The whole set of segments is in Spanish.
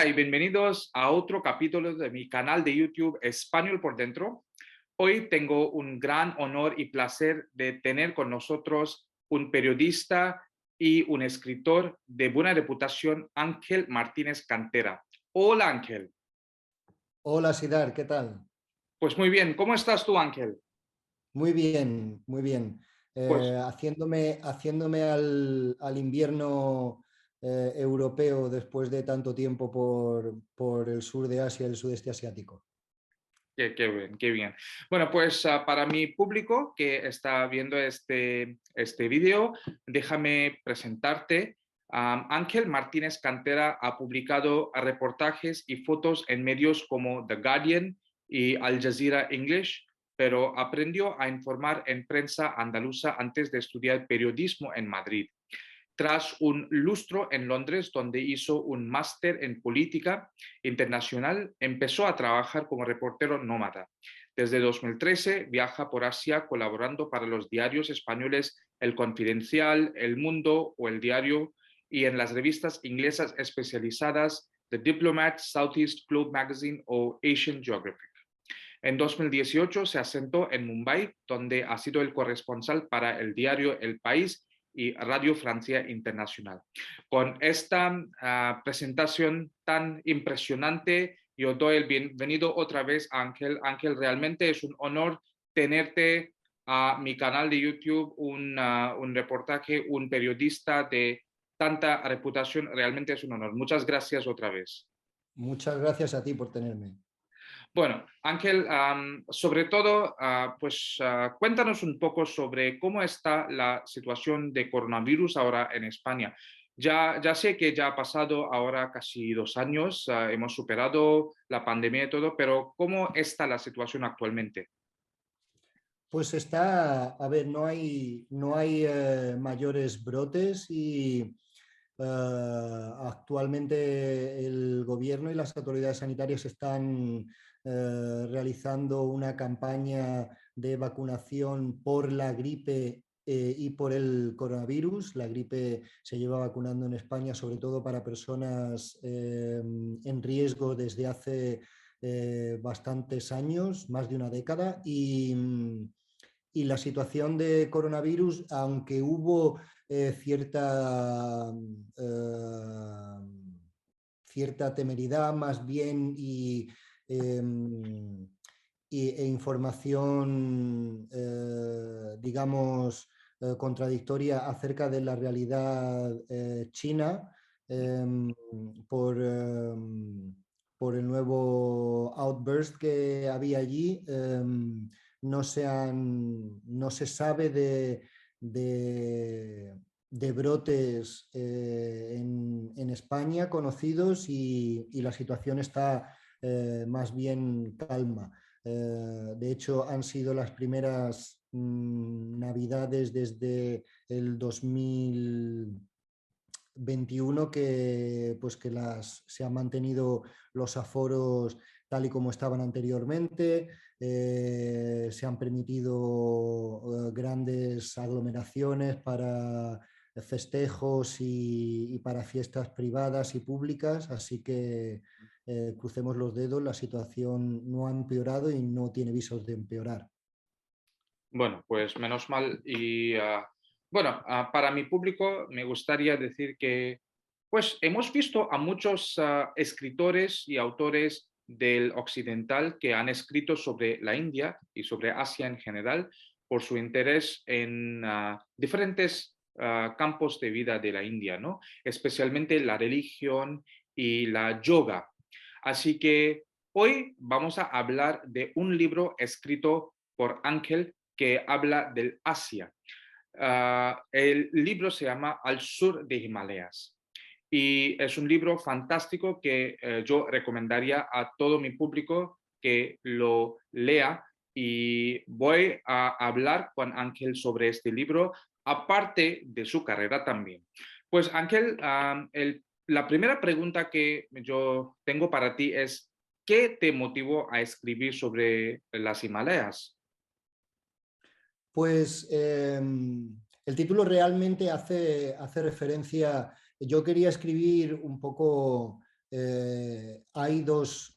Hola y bienvenidos a otro capítulo de mi canal de YouTube Español por Dentro. Hoy tengo un gran honor y placer de tener con nosotros un periodista y un escritor de buena reputación, Ángel Martínez Cantera. Hola Ángel. Hola, Sidar, ¿qué tal? Pues muy bien, ¿cómo estás tú Ángel? Muy bien, muy bien. Pues Haciéndome al invierno europeo después de tanto tiempo por el sur de Asia y el sudeste asiático. qué bien, qué bien. Bueno, pues para mi público que está viendo este video, déjame presentarte. Ángel Martínez Cantera ha publicado reportajes y fotos en medios como The Guardian y Al Jazeera English, pero aprendió a informar en prensa andaluza antes de estudiar periodismo en Madrid. Tras un lustro en Londres, donde hizo un máster en política internacional, empezó a trabajar como reportero nómada. Desde 2013 viaja por Asia colaborando para los diarios españoles El Confidencial, El Mundo o El Diario y en las revistas inglesas especializadas The Diplomat, Southeast Globe Magazine o Asian Geographic. En 2018 se asentó en Mumbai, donde ha sido el corresponsal para el diario El País y Radio Francia Internacional. Con esta presentación tan impresionante, yo doy el bienvenido otra vez a Ángel. Ángel, realmente es un honor tenerte a mi canal de YouTube, un reportaje, un periodista de tanta reputación. Realmente es un honor. Muchas gracias otra vez. Muchas gracias a ti por tenerme. Bueno, Ángel, sobre todo, cuéntanos un poco sobre cómo está la situación de coronavirus ahora en España. Ya sé que ya ha pasado ahora casi 2 años, hemos superado la pandemia y todo, pero ¿cómo está la situación actualmente? Pues está, a ver, no hay mayores brotes y actualmente el gobierno y las autoridades sanitarias están realizando una campaña de vacunación por la gripe y por el coronavirus. La gripe se lleva vacunando en España sobre todo para personas en riesgo desde hace bastantes años, más de una década, y la situación de coronavirus, aunque hubo cierta temeridad más bien eh, e información, digamos, contradictoria acerca de la realidad china eh, por, eh, por el nuevo outburst que había allí. No se sabe de brotes en España conocidos y la situación está más bien calma. De hecho, han sido las primeras navidades desde el 2021 que se han mantenido los aforos tal y como estaban anteriormente. Se han permitido grandes aglomeraciones para festejos y para fiestas privadas y públicas, así que crucemos los dedos, la situación no ha empeorado y no tiene visos de empeorar. Bueno, pues menos mal. Bueno, para mi público me gustaría decir que, pues hemos visto a muchos escritores y autores del occidental que han escrito sobre la India y sobre Asia en general por su interés en diferentes campos de vida de la India, ¿no? Especialmente la religión y la yoga. Así que hoy vamos a hablar de un libro escrito por Ángel que habla del Asia. El libro se llama Al sur de Himalayas y es un libro fantástico que yo recomendaría a todo mi público que lo lea y voy a hablar con Ángel sobre este libro, aparte de su carrera también. Pues Ángel, la primera pregunta que yo tengo para ti es, ¿qué te motivó a escribir sobre las Himalayas? Pues el título realmente hace referencia. Yo quería escribir un poco hay dos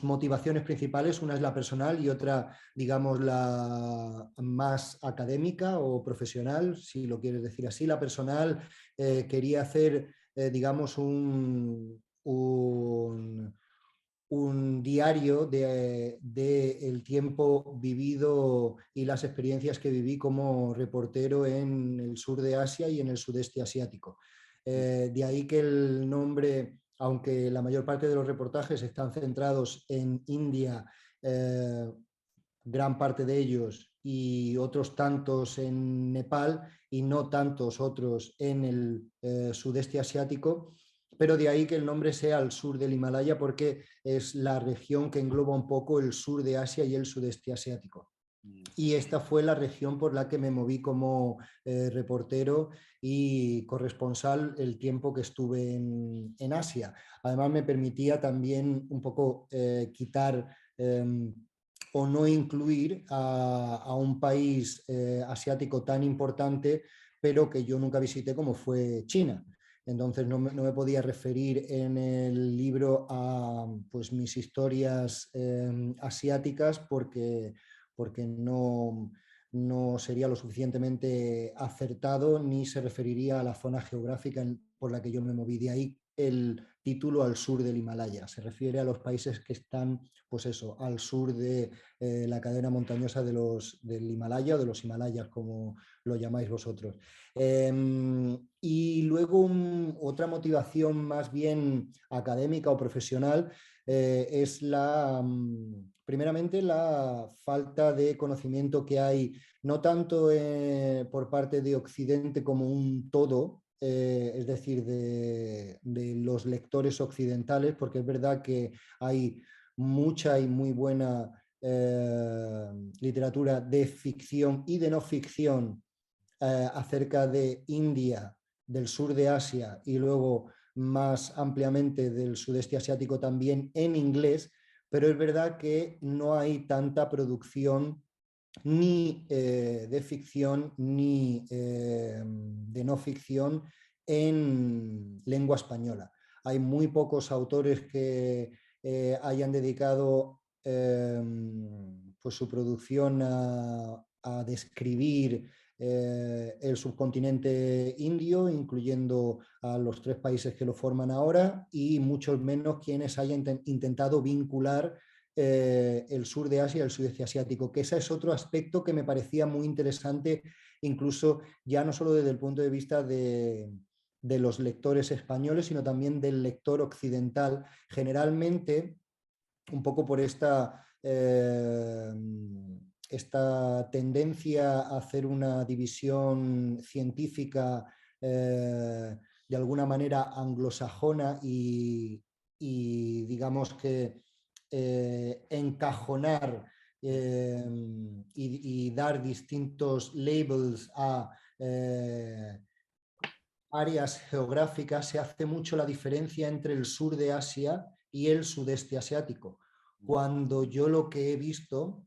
motivaciones principales, una es la personal y otra, digamos, la más académica o profesional, si lo quieres decir así. La personal, quería hacer, digamos, un diario de el tiempo vivido y las experiencias que viví como reportero en el sur de Asia y en el sudeste asiático. De ahí que el nombre, aunque la mayor parte de los reportajes están centrados en India, eh, gran parte de ellos, y otros tantos en Nepal y no tantos otros en el sudeste asiático, pero de ahí que el nombre sea al sur del Himalaya porque es la región que engloba un poco el sur de Asia y el sudeste asiático. Y esta fue la región por la que me moví como reportero y corresponsal el tiempo que estuve en Asia. Además me permitía también un poco quitar o no incluir a un país asiático tan importante, pero que yo nunca visité como fue China. Entonces no me podía referir en el libro a pues, mis historias asiáticas porque no sería lo suficientemente acertado ni se referiría a la zona geográfica por la que yo me moví. De ahí el título al sur del Himalaya. Se refiere a los países que están, pues eso, al sur de la cadena montañosa del Himalaya o de los Himalayas, como lo llamáis vosotros. Y luego otra motivación más bien académica o profesional es primeramente la falta de conocimiento que hay, no tanto por parte de Occidente como un todo, es decir, de los lectores occidentales, porque es verdad que hay mucha y muy buena literatura de ficción y de no ficción acerca de India, del sur de Asia y luego más ampliamente del sudeste asiático también en inglés, pero es verdad que no hay tanta producción ni de ficción ni de no ficción en lengua española. Hay muy pocos autores que hayan dedicado pues su producción a describir el subcontinente indio, incluyendo a los 3 países que lo forman ahora, y muchos menos quienes hayan intentado vincular el sur de Asia y el sudeste asiático, que ese es otro aspecto que me parecía muy interesante, incluso ya no solo desde el punto de vista de los lectores españoles, sino también del lector occidental. Generalmente, un poco por esta tendencia a hacer una división científica de alguna manera anglosajona digamos que encajonar y dar distintos labels a áreas geográficas, se hace mucho la diferencia entre el sur de Asia y el sudeste asiático. Cuando yo lo que he visto,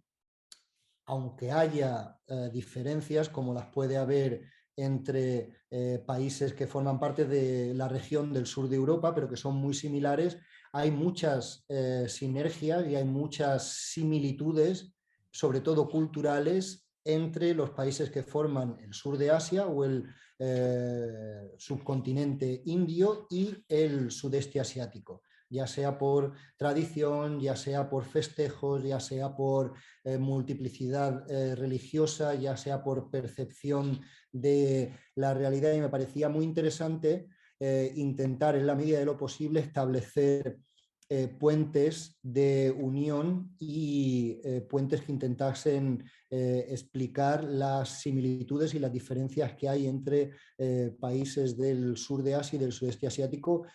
aunque haya diferencias como las puede haber entre países que forman parte de la región del sur de Europa, pero que son muy similares, hay muchas sinergias y hay muchas similitudes, sobre todo culturales, entre los países que forman el sur de Asia o el subcontinente indio y el sudeste asiático, ya sea por tradición, ya sea por festejos, ya sea por multiplicidad religiosa, ya sea por percepción de la realidad, y me parecía muy interesante intentar en la medida de lo posible establecer puentes de unión y puentes que intentasen explicar las similitudes y las diferencias que hay entre países del sur de Asia y del sudeste asiático,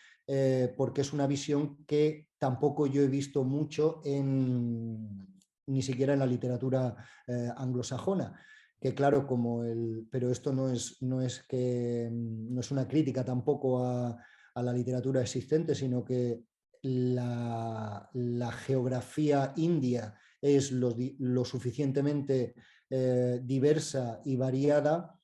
porque es una visión que tampoco yo he visto mucho ni siquiera en la literatura anglosajona. Que claro, pero esto no es una crítica tampoco a la literatura existente, sino que la geografía india es lo suficientemente diversa y variada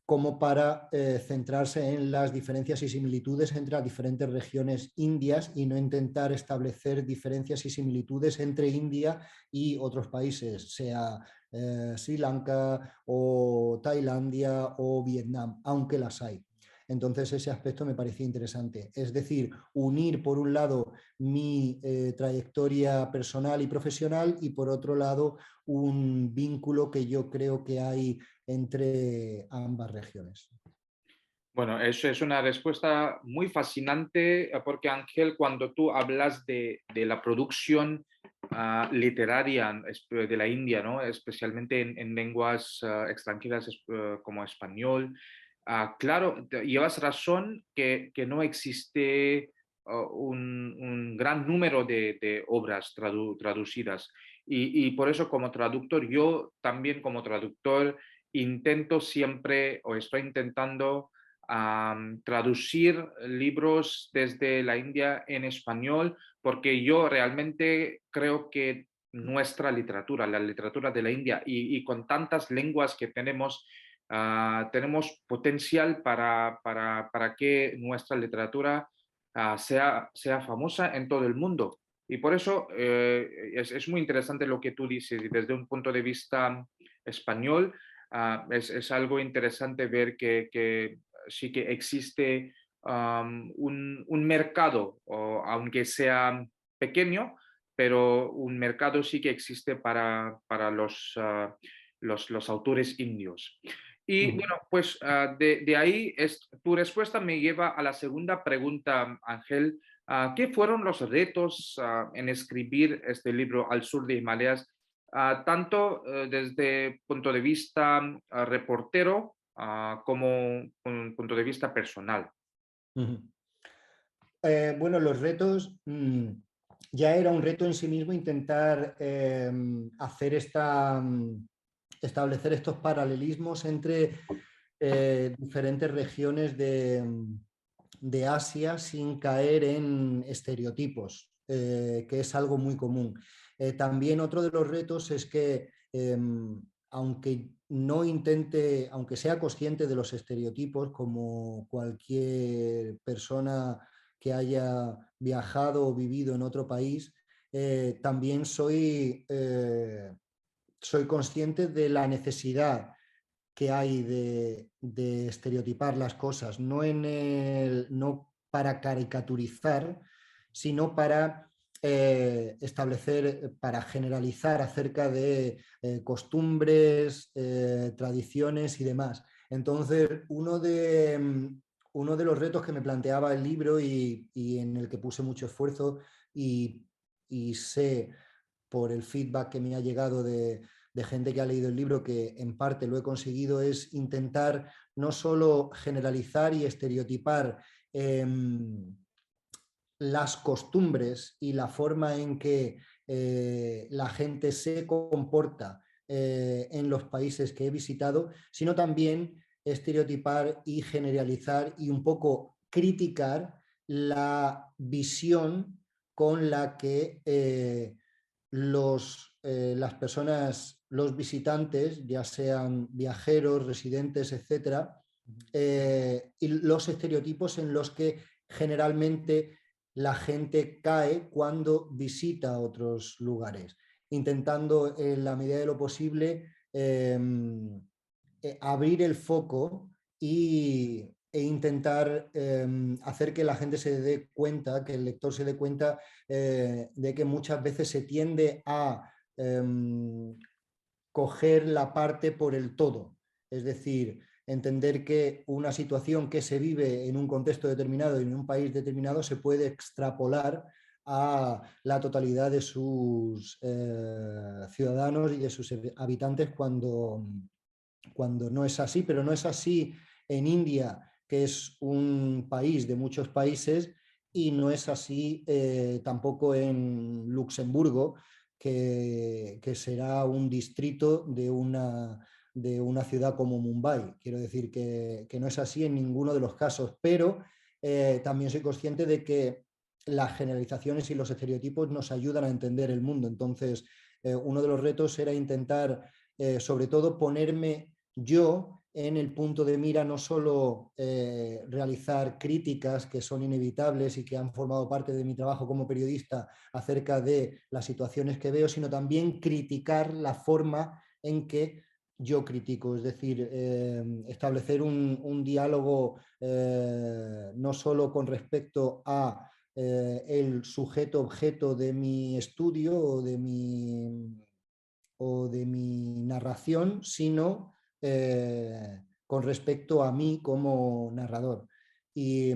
como para centrarse en las diferencias y similitudes entre las diferentes regiones indias y no intentar establecer diferencias y similitudes entre India y otros países, sea Sri Lanka o Tailandia o Vietnam, aunque las hay. Entonces ese aspecto me parecía interesante. Es decir, unir por un lado mi trayectoria personal y profesional y por otro lado un vínculo que yo creo que hay entre ambas regiones. Bueno, eso es una respuesta muy fascinante porque Ángel, cuando tú hablas de la producción literaria de la India, ¿no? Especialmente en lenguas extranjeras como español, claro, llevas razón que no existe un gran número de obras traducidas. Y por eso como traductor, yo también como traductor intento siempre o estoy intentando traducir libros desde la India en español, porque yo realmente creo que nuestra literatura, la literatura de la India y con tantas lenguas que tenemos, tenemos potencial para que nuestra literatura sea famosa en todo el mundo. Y por eso es muy interesante lo que tú dices desde un punto de vista español. Es algo interesante ver que sí que existe un mercado, aunque sea pequeño, pero un mercado sí que existe para los autores indios. Y bueno, pues de ahí tu respuesta me lleva a la segunda pregunta, Ángel. ¿Qué fueron los retos en escribir este libro Al sur de Himalayas, tanto desde el punto de vista reportero como un punto de vista personal? Bueno, los retos, ya era un reto en sí mismo intentar hacer establecer estos paralelismos entre diferentes regiones de Asia sin caer en estereotipos, que es algo muy común. También otro de los retos es que aunque no intente, aunque sea consciente de los estereotipos, como cualquier persona que haya viajado o vivido en otro país, también soy consciente de la necesidad que hay de estereotipar las cosas, no para caricaturizar, sino para establecer, para generalizar acerca de costumbres, tradiciones y demás. Entonces, uno de los retos que me planteaba el libro y en el que puse mucho esfuerzo y sé por el feedback que me ha llegado de gente que ha leído el libro, que en parte lo he conseguido, es intentar no solo generalizar y estereotipar las costumbres y la forma en que la gente se comporta en los países que he visitado, sino también estereotipar y generalizar y un poco criticar la visión con la que las personas, los visitantes, ya sean viajeros, residentes, etcétera, y los estereotipos en los que generalmente la gente cae cuando visita otros lugares, intentando en la medida de lo posible abrir el foco e intentar hacer que la gente se dé cuenta, que el lector se dé cuenta de que muchas veces se tiende a coger la parte por el todo. Es decir, entender que una situación que se vive en un contexto determinado y en un país determinado se puede extrapolar a la totalidad de sus ciudadanos y de sus habitantes cuando no es así, pero no es así en India, que es un país de muchos países, y no es así tampoco en Luxemburgo, que será un distrito de una ciudad como Mumbai. Quiero decir que no es así en ninguno de los casos, pero también soy consciente de que las generalizaciones y los estereotipos nos ayudan a entender el mundo. Entonces, uno de los retos era intentar, sobre todo, ponerme yo en el punto de mira no solo realizar críticas que son inevitables y que han formado parte de mi trabajo como periodista acerca de las situaciones que veo, sino también criticar la forma en que yo critico, es decir, establecer un diálogo no solo con respecto a el sujeto objeto de mi estudio o de mi narración, sino con respecto a mí como narrador. Y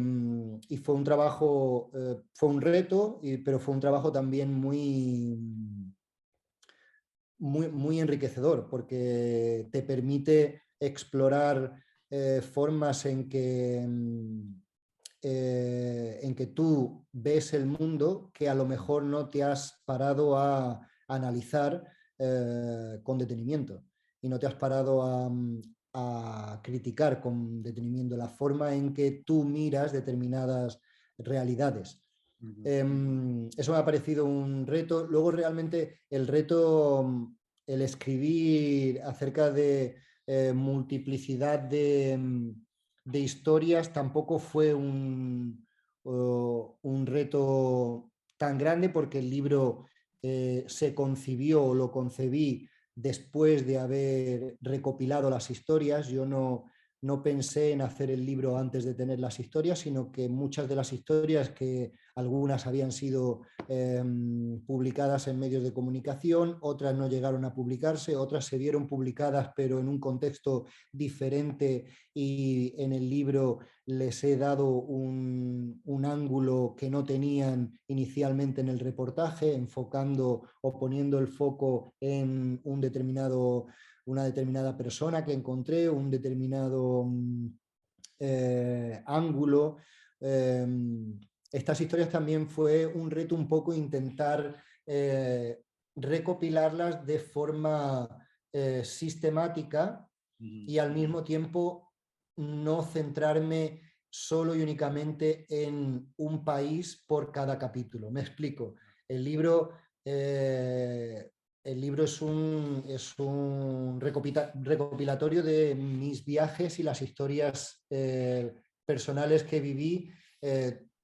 fue un trabajo, fue un reto, pero fue un trabajo también muy enriquecedor, porque te permite explorar formas en que tú ves el mundo que a lo mejor no te has parado a analizar con detenimiento y no te has parado a criticar con detenimiento la forma en que tú miras determinadas realidades. Eso me ha parecido un reto. Luego realmente el reto, el escribir acerca de multiplicidad de historias tampoco fue un reto tan grande porque el libro se concibió o lo concebí después de haber recopilado las historias. Yo no pensé en hacer el libro antes de tener las historias, sino que muchas de las historias, que algunas habían sido publicadas en medios de comunicación, otras no llegaron a publicarse, otras se vieron publicadas pero en un contexto diferente, y en el libro les he dado un ángulo que no tenían inicialmente en el reportaje, enfocando o poniendo el foco en una determinada persona que encontré, un determinado ángulo. Eh, estas historias también fue un reto un poco intentar recopilarlas de forma sistemática y al mismo tiempo no centrarme solo y únicamente en un país por cada capítulo. Me explico. El libro es un recopilatorio de mis viajes y las historias personales que viví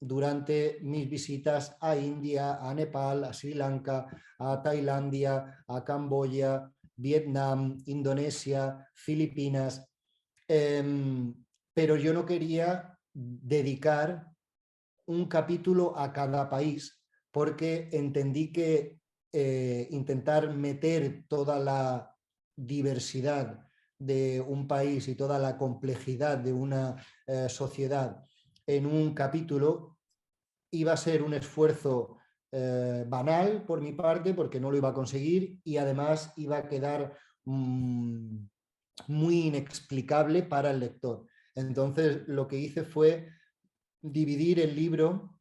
durante mis visitas a India, a Nepal, a Sri Lanka, a Tailandia, a Camboya, Vietnam, Indonesia, Filipinas. Pero yo no quería dedicar un capítulo a cada país porque entendí que intentar meter toda la diversidad de un país y toda la complejidad de una sociedad en un capítulo iba a ser un esfuerzo banal por mi parte, porque no lo iba a conseguir, y además iba a quedar muy inexplicable para el lector. Entonces lo que hice fue dividir el libro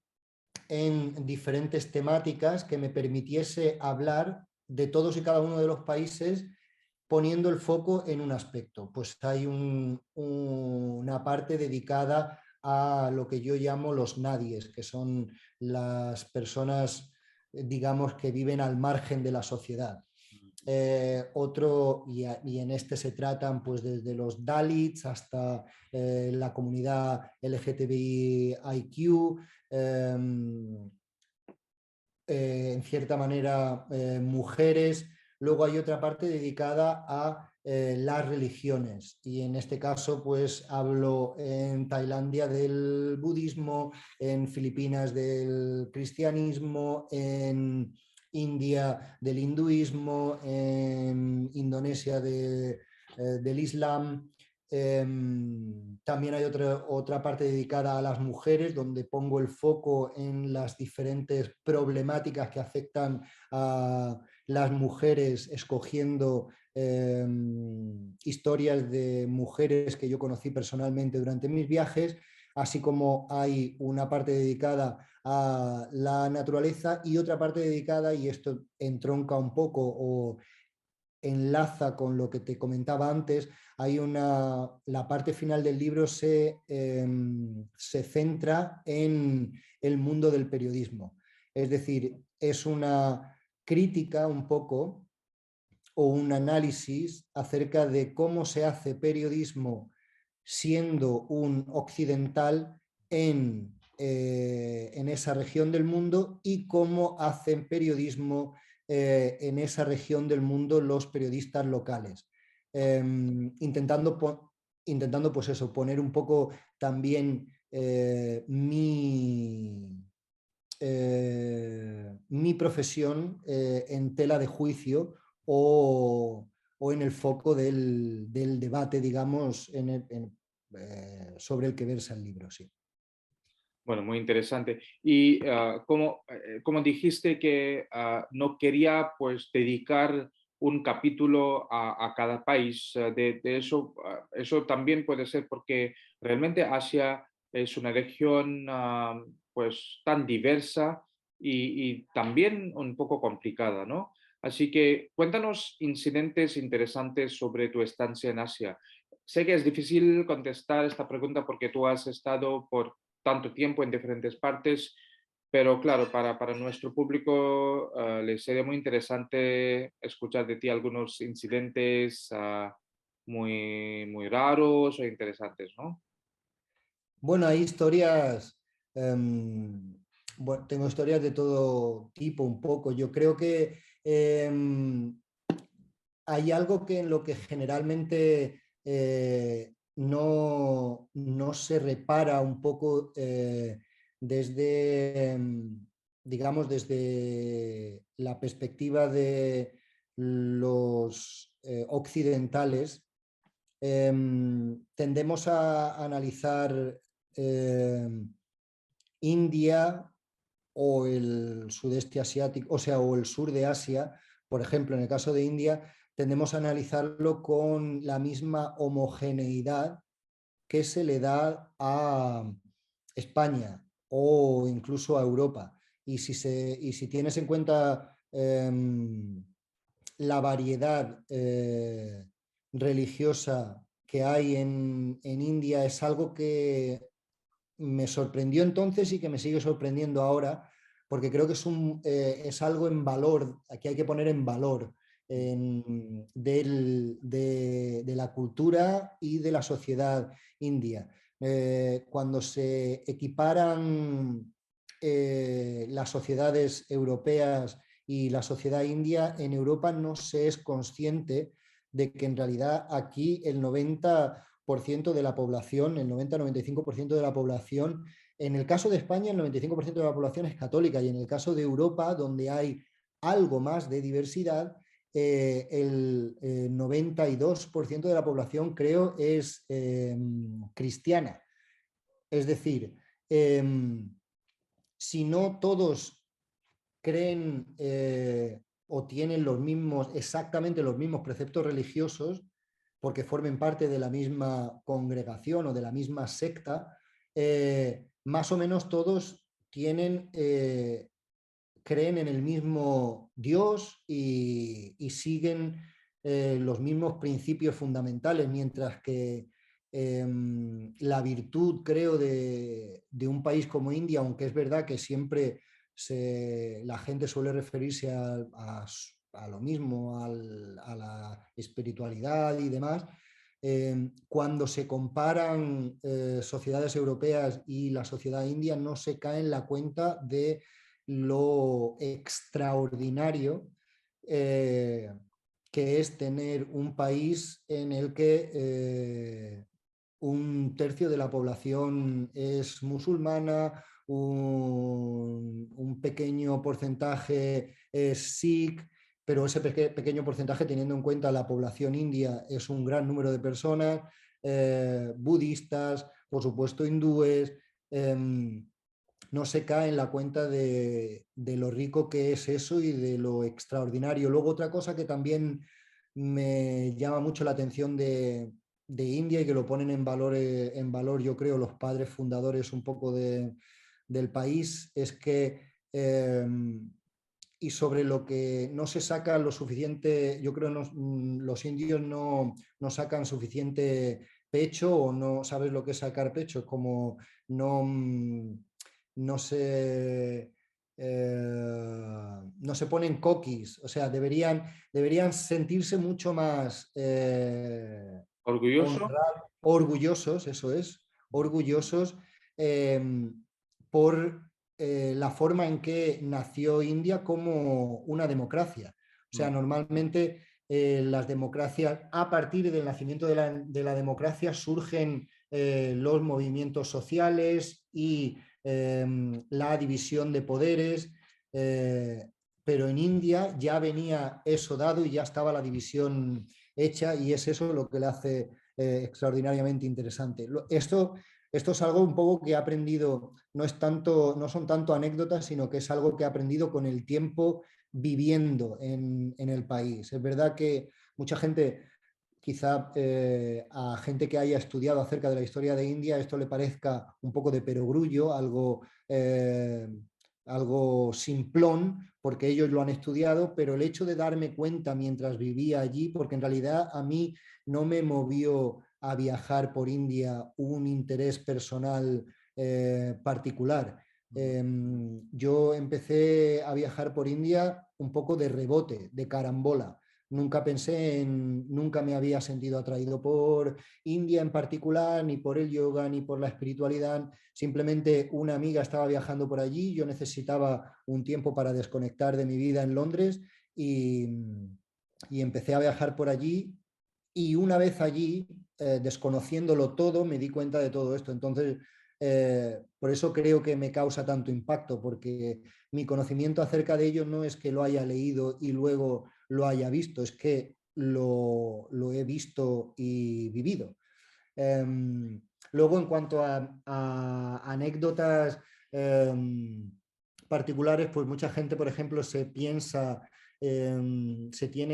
en diferentes temáticas que me permitiese hablar de todos y cada uno de los países poniendo el foco en un aspecto. Pues hay una parte dedicada a lo que yo llamo los nadies, que son las personas, digamos, que viven al margen de la sociedad. Y en este se tratan pues desde los Dalits hasta la comunidad LGTBIQ, en cierta manera mujeres. Luego hay otra parte dedicada a las religiones, y en este caso pues hablo en Tailandia del budismo, en Filipinas del cristianismo, en India del hinduismo, en Indonesia del Islam. También hay otra parte dedicada a las mujeres, donde pongo el foco en las diferentes problemáticas que afectan a las mujeres, escogiendo historias de mujeres que yo conocí personalmente durante mis viajes, así como hay una parte dedicada a la naturaleza y otra parte dedicada, y esto entronca un poco o enlaza con lo que te comentaba antes. La parte final del libro se centra en el mundo del periodismo. Es decir, es una crítica un poco o un análisis acerca de cómo se hace periodismo siendo un occidental en esa región del mundo y cómo hacen periodismo en esa región del mundo los periodistas locales. Intentando pues eso, poner un poco también mi profesión en tela de juicio o en el foco del debate, digamos, sobre el que versa el libro, sí. Bueno, muy interesante. Y como dijiste que no quería pues dedicar un capítulo a cada país, de eso, eso también puede ser porque realmente Asia es una región pues tan diversa y también un poco complicada, ¿no? Así que cuéntanos incidentes interesantes sobre tu estancia en Asia. Sé que es difícil contestar esta pregunta porque tú has estado por tanto tiempo en diferentes partes, pero claro, para nuestro público les sería muy interesante escuchar de ti algunos incidentes muy raros o interesantes, ¿no? Bueno, hay historias, bueno, tengo historias de todo tipo un poco. Yo creo que hay algo que en lo que generalmente no se repara un poco desde, digamos, desde la perspectiva de los occidentales. Tendemos a analizar India o el sudeste asiático, o sea, o el sur de Asia, por ejemplo, en el caso de India, tendemos a analizarlo con la misma homogeneidad que se le da a España o incluso a Europa. Y si tienes en cuenta la variedad religiosa que hay en India, es algo que me sorprendió entonces y que me sigue sorprendiendo ahora, porque creo que es algo en valor, que hay que poner en valor de la cultura y de la sociedad india. Cuando se equiparan las sociedades europeas y la sociedad india, en Europa no se es consciente de que en realidad aquí el 90% de la población, el 90-95% de la población, en el caso de España el 95% de la población es católica y en el caso de Europa, donde hay algo más de diversidad, el 92% de la población creo es cristiana. Es decir, si no todos creen o tienen los mismos, exactamente los mismos preceptos religiosos, porque formen parte de la misma congregación o de la misma secta, más o menos todos creen en el mismo Dios y siguen los mismos principios fundamentales, mientras que la virtud, creo, de un país como India, aunque es verdad que siempre la gente suele referirse a lo mismo, a la espiritualidad y demás, cuando se comparan sociedades europeas y la sociedad india, no se cae en la cuenta de lo extraordinario eh, que es tener un país en el que un tercio de la población es musulmana, un pequeño porcentaje es sikh, pero ese pequeño porcentaje, teniendo en cuenta la población india, es un gran número de personas, budistas, por supuesto hindúes, no se cae en la cuenta de lo rico que es eso y de lo extraordinario. Luego otra cosa que también me llama mucho la atención de India y que lo ponen en valor, yo creo, los padres fundadores un poco del país, es que, y sobre lo que no se saca lo suficiente, yo creo los indios no sacan suficiente pecho o no sabes lo que es sacar pecho, como no, no se no se ponen coquis, o sea, deberían sentirse mucho más ¿Orgulloso? orgullosos, eso es, orgullosos eh, por la forma en que nació India como una democracia. O sea, Mm, normalmente las democracias, a partir del nacimiento de la democracia, surgen los movimientos sociales y la división de poderes, pero en India ya venía eso dado y ya estaba la división hecha y es eso lo que le hace extraordinariamente interesante. Esto es algo un poco que he aprendido, no son tanto anécdotas, sino que es algo que he aprendido con el tiempo viviendo en el país. Es verdad que mucha gente, quizá a gente que haya estudiado acerca de la historia de India, esto le parezca un poco de perogrullo, algo simplón, porque ellos lo han estudiado, pero el hecho de darme cuenta mientras vivía allí, porque en realidad a mí no me movió a viajar por India un interés personal particular. mm. Yo empecé a viajar por India un poco de rebote, de carambola. Nunca me había sentido atraído por India en particular, ni por el yoga, ni por la espiritualidad. Simplemente una amiga estaba viajando por allí, yo necesitaba un tiempo para desconectar de mi vida en Londres y empecé a viajar por allí y una vez allí, desconociéndolo todo, me di cuenta de todo esto. Entonces, por eso creo que me causa tanto impacto, porque mi conocimiento acerca de ello no es que lo haya leído y luego lo haya visto, es que lo he visto y vivido. Luego, en cuanto a anécdotas particulares, pues mucha gente, por ejemplo, se tiene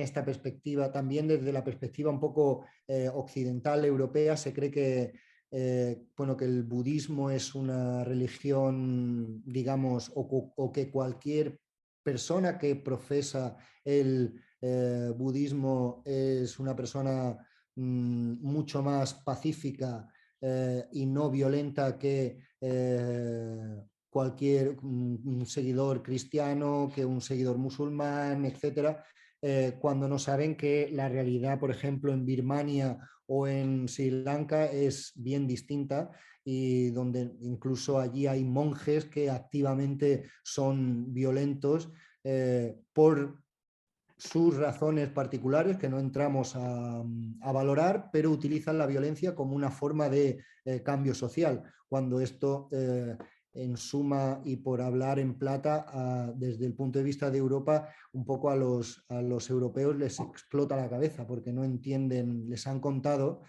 esta perspectiva también desde la perspectiva un poco occidental, europea, se cree que, bueno, que el budismo es una religión, digamos, o que cualquier persona que profesa el budismo es una persona mucho más pacífica y no violenta que cualquier seguidor cristiano, que un seguidor musulmán, etcétera, cuando no saben que la realidad, por ejemplo, en Birmania o en Sri Lanka es bien distinta y donde incluso allí hay monjes que activamente son violentos por sus razones particulares que no entramos a valorar, pero utilizan la violencia como una forma de cambio social, cuando esto en suma y por hablar en plata, desde el punto de vista de Europa, un poco a los europeos les explota la cabeza porque no entienden, les han contado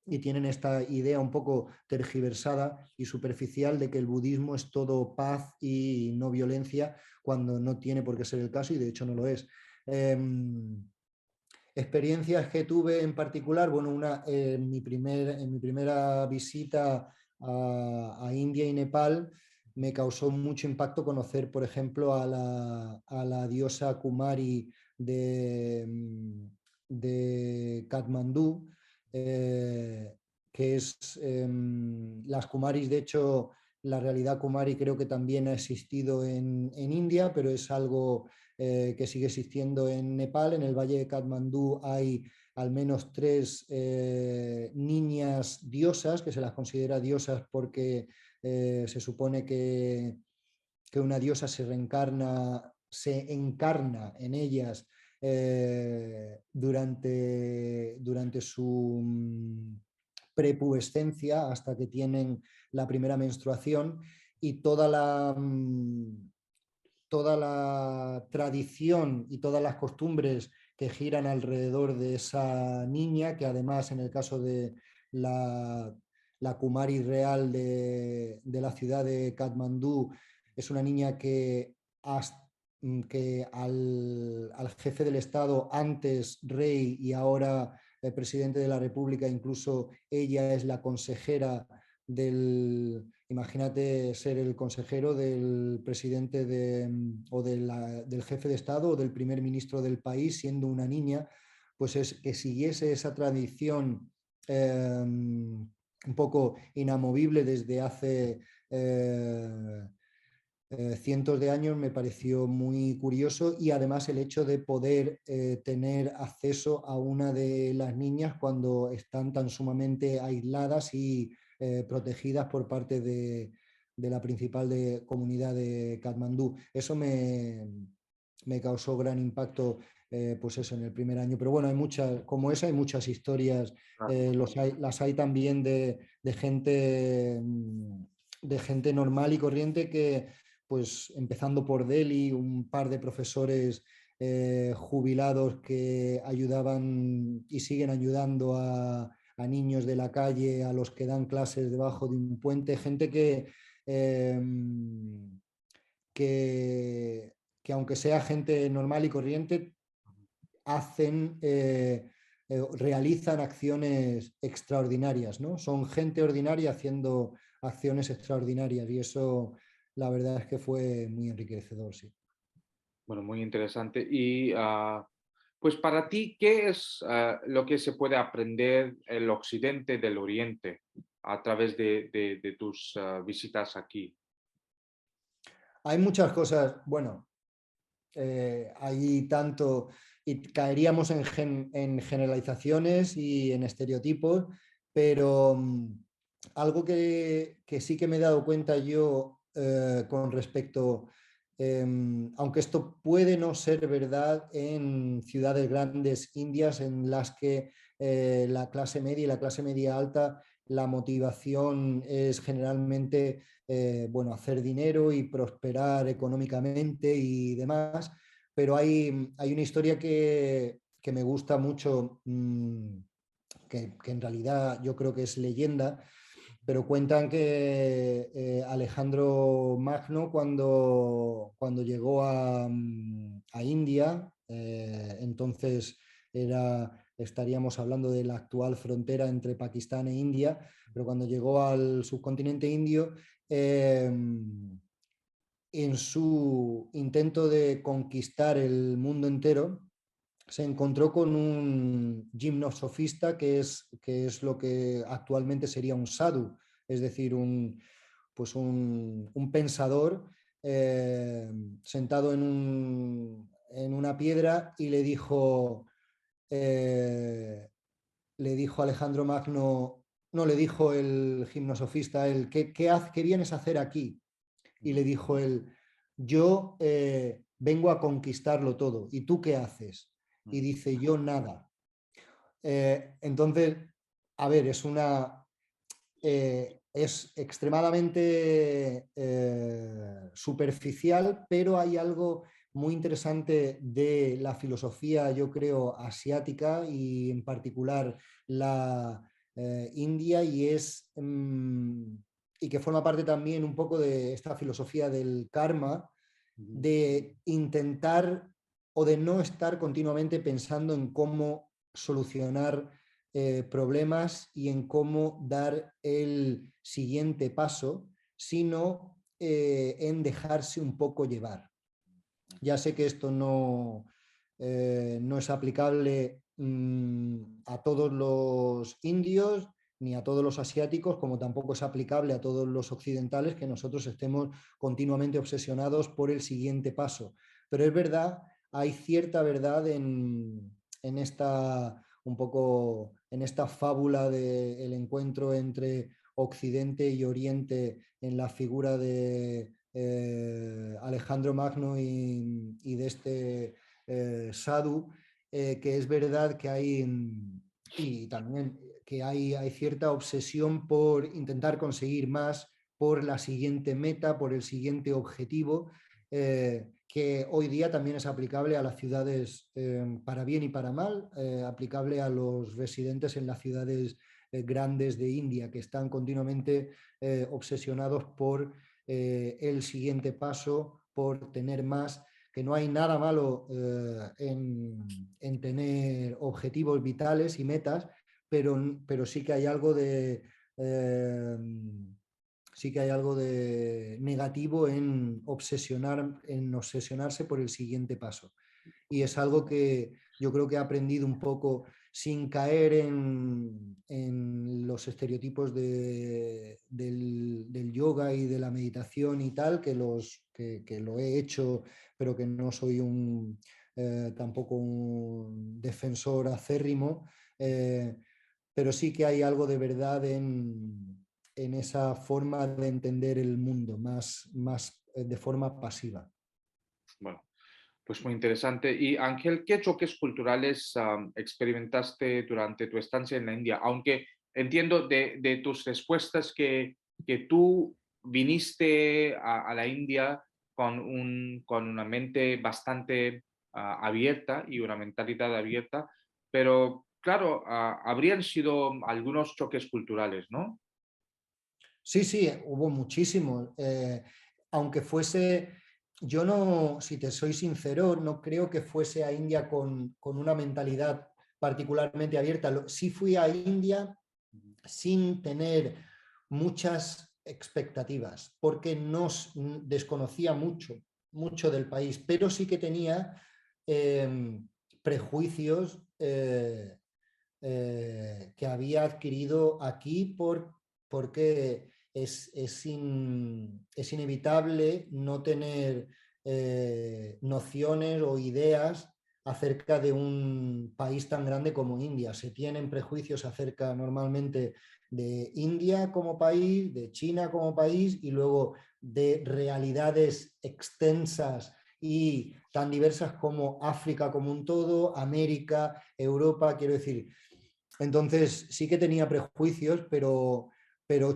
y tienen esta idea un poco tergiversada y superficial de que el budismo es todo paz y no violencia, cuando no tiene por qué ser el caso y de hecho no lo es. Eh, Experiencias que tuve en particular, bueno, en mi primera visita a India y Nepal me causó mucho impacto conocer, por ejemplo, a la diosa Kumari de Katmandú, eh, que es las Kumaris, de hecho, la realidad Kumari creo que también ha existido en India, pero es algo que sigue existiendo en Nepal. En el Valle de Katmandú hay al menos tres niñas diosas, que se las considera diosas porque se supone que una diosa se encarna en ellas durante su prepuescencia hasta que tienen la primera menstruación y toda la tradición y todas las costumbres que giran alrededor de esa niña, que además en el caso de la Kumari real de la ciudad de Katmandú, es una niña que al jefe del Estado, antes rey y ahora presidente de la República, incluso ella es la consejera imagínate ser el consejero del presidente del jefe de Estado o del primer ministro del país siendo una niña, pues es que siguiese esa tradición un poco inamovible desde hace cientos de años me pareció muy curioso, y además el hecho de poder tener acceso a una de las niñas cuando están tan sumamente aisladas y protegidas por parte de la principal comunidad de Katmandú. Eso me causó gran impacto, pues eso, en el primer año. Pero bueno, hay muchas, como esa, hay muchas historias. Las hay también de gente normal y corriente que, pues empezando por Delhi, un par de profesores jubilados que ayudaban y siguen ayudando a niños de la calle, a los que dan clases debajo de un puente, gente eh, que, que aunque sea gente normal y corriente, hacen, realizan acciones extraordinarias, ¿no? Son gente ordinaria haciendo acciones extraordinarias, y eso la verdad es que fue muy enriquecedor, sí. Bueno, muy interesante. Y pues para ti, ¿qué es lo que se puede aprender el occidente del oriente a través de tus visitas aquí? Hay muchas cosas, bueno, hay tanto, y caeríamos en generalizaciones y en estereotipos, pero algo que sí que me he dado cuenta yo con respecto, aunque esto puede no ser verdad en ciudades grandes indias en las que la clase media y la clase media alta, la motivación es generalmente bueno, hacer dinero y prosperar económicamente y demás, pero hay una historia que me gusta mucho, que en realidad yo creo que es leyenda, pero cuentan que Alejandro Magno, cuando llegó a India, entonces estaríamos hablando de la actual frontera entre Pakistán e India, pero cuando llegó al subcontinente indio, eh, en su intento de conquistar el mundo entero, se encontró con un gimnosofista, que es lo que actualmente sería un sadhu, es decir, pues un pensador sentado en una piedra, y eh, le dijo Alejandro Magno, no, le dijo el gimnosofista, él, ¿qué vienes a hacer aquí? Y le dijo él, yo vengo a conquistarlo todo, ¿y tú qué haces? Y dice, yo nada. Entonces, a ver, es extremadamente superficial, pero hay algo muy interesante de la filosofía, yo creo, asiática, y en particular la india, y que forma parte también un poco de esta filosofía del karma, de intentar o de no estar continuamente pensando en cómo solucionar problemas y en cómo dar el siguiente paso, sino en dejarse un poco llevar. Ya sé que esto no es aplicable a todos los indios ni a todos los asiáticos, como tampoco es aplicable a todos los occidentales, que nosotros estemos continuamente obsesionados por el siguiente paso. Pero es verdad, hay cierta verdad en esta, un poco, en esta fábula del encuentro entre Occidente y Oriente en la figura de Alejandro Magno y de este Sadhu, que es verdad que y también que hay cierta obsesión por intentar conseguir más, por la siguiente meta, por el siguiente objetivo, que hoy día también es aplicable a las ciudades, para bien y para mal, aplicable a los residentes en las ciudades grandes de India, que están continuamente obsesionados por el siguiente paso, por tener más, que no hay nada malo en tener objetivos vitales y metas, pero sí que hay algo eh, sí que hay algo de negativo en obsesionarse por el siguiente paso. Y es algo yo creo que he aprendido un poco sin caer en los estereotipos del yoga y de la meditación y tal, que lo he hecho, pero que no soy tampoco un defensor acérrimo, pero sí que hay algo de verdad en esa forma de entender el mundo, más de forma pasiva. Bueno, pues muy interesante. Y Ángel, ¿qué choques culturales experimentaste durante tu estancia en la India? Aunque entiendo de tus respuestas que tú viniste a la India con una mente bastante abierta y una mentalidad abierta, pero claro, habrían sido algunos choques culturales, ¿no? Sí, sí, hubo muchísimos. Aunque fuese, yo no, si te soy sincero, no creo que fuese a India con una mentalidad particularmente abierta. Sí fui a India sin tener muchas expectativas, porque no desconocía mucho del país, pero sí que tenía prejuicios que había adquirido aquí porque es inevitable no tener nociones o ideas acerca de un país tan grande como India. Se tienen prejuicios acerca normalmente de India como país, de China como país y luego de realidades extensas y tan diversas como África como un todo, América, Europa, quiero decir. Entonces sí que tenía prejuicios, pero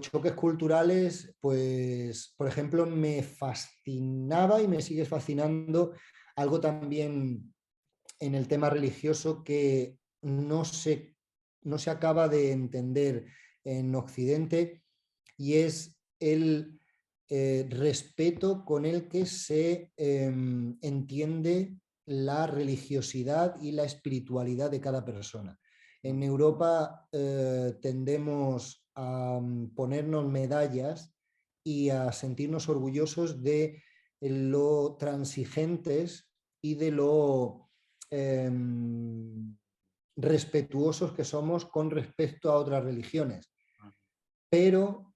choques culturales, pues, por ejemplo, me fascinaba y me sigue fascinando algo también en el tema religioso que no se acaba de entender en Occidente y es el respeto con el que se entiende la religiosidad y la espiritualidad de cada persona. En Europa tendemos a ponernos medallas y a sentirnos orgullosos de lo transigentes y de lo eh, respetuosos que somos con respecto a otras religiones. Pero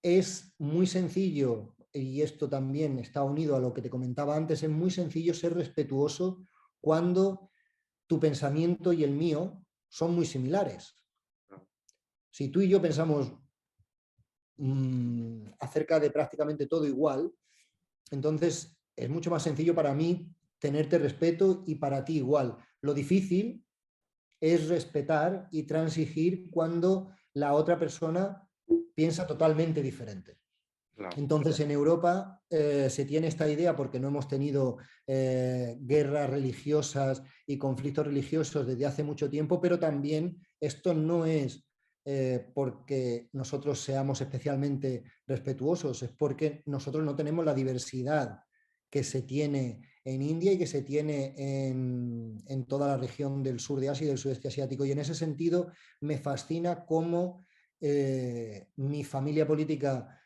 es muy sencillo, y esto también está unido a lo que te comentaba antes, es muy sencillo ser respetuoso cuando tu pensamiento y el mío son muy similares. Si tú y yo pensamos acerca de prácticamente todo igual, entonces es mucho más sencillo para mí tenerte respeto y para ti igual. Lo difícil es respetar y transigir cuando la otra persona piensa totalmente diferente. Claro. Entonces, en Europa se tiene esta idea porque no hemos tenido guerras religiosas y conflictos religiosos desde hace mucho tiempo, pero también esto no es porque nosotros seamos especialmente respetuosos, es porque nosotros no tenemos la diversidad que se tiene en India y que se tiene en toda la región del sur de Asia y del sudeste asiático. Y en ese sentido me fascina cómo mi familia política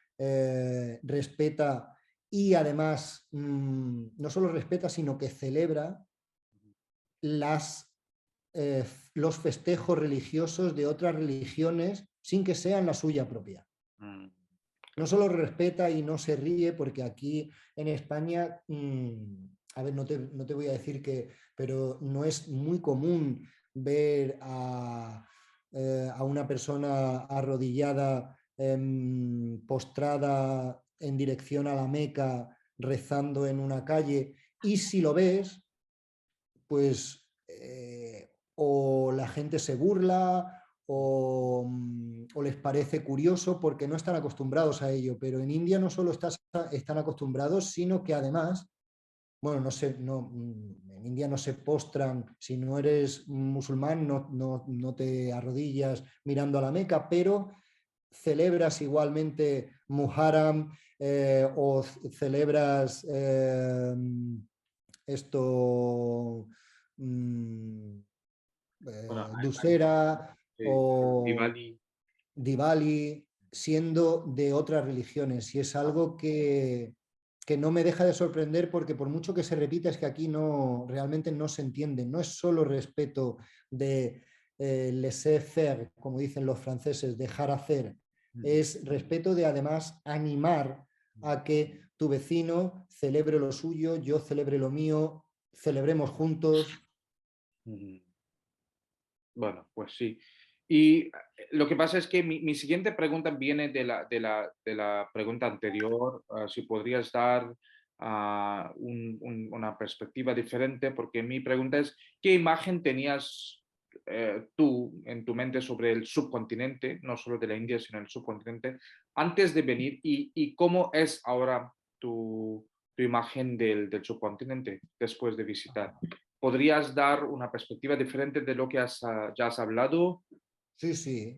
respeta y además no solo respeta, sino que celebra las, los festejos religiosos de otras religiones sin que sean la suya propia. Mm. No solo respeta y no se ríe, porque aquí en España, a ver, no te voy a decir que, pero no es muy común ver a una persona arrodillada, postrada en dirección a la Meca, rezando en una calle, y si lo ves, pues o la gente se burla o les parece curioso porque no están acostumbrados a ello, pero en India no solo están acostumbrados, sino que además, bueno, en India no se postran, si no eres musulmán no te arrodillas mirando a la Meca, pero celebras igualmente Muharram o celebras esto mmm, Bueno, Dussehra o Diwali. Diwali, siendo de otras religiones. Y es algo que que no me deja de sorprender porque por mucho que se repita es que aquí no, realmente no se entiende. No es solo respeto de laissez-faire, como dicen los franceses, dejar hacer. Es respeto de además animar a que tu vecino celebre lo suyo, yo celebre lo mío, celebremos juntos. Bueno, pues sí. Y lo que pasa es que mi siguiente pregunta viene de la pregunta anterior. Si podrías dar una perspectiva diferente, porque mi pregunta es, ¿qué imagen tenías tú en tu mente sobre el subcontinente, no solo de la India, sino el subcontinente, antes de venir y cómo es ahora tu imagen del subcontinente después de visitar? ¿Podrías dar una perspectiva diferente de lo que ya has hablado? Sí, sí.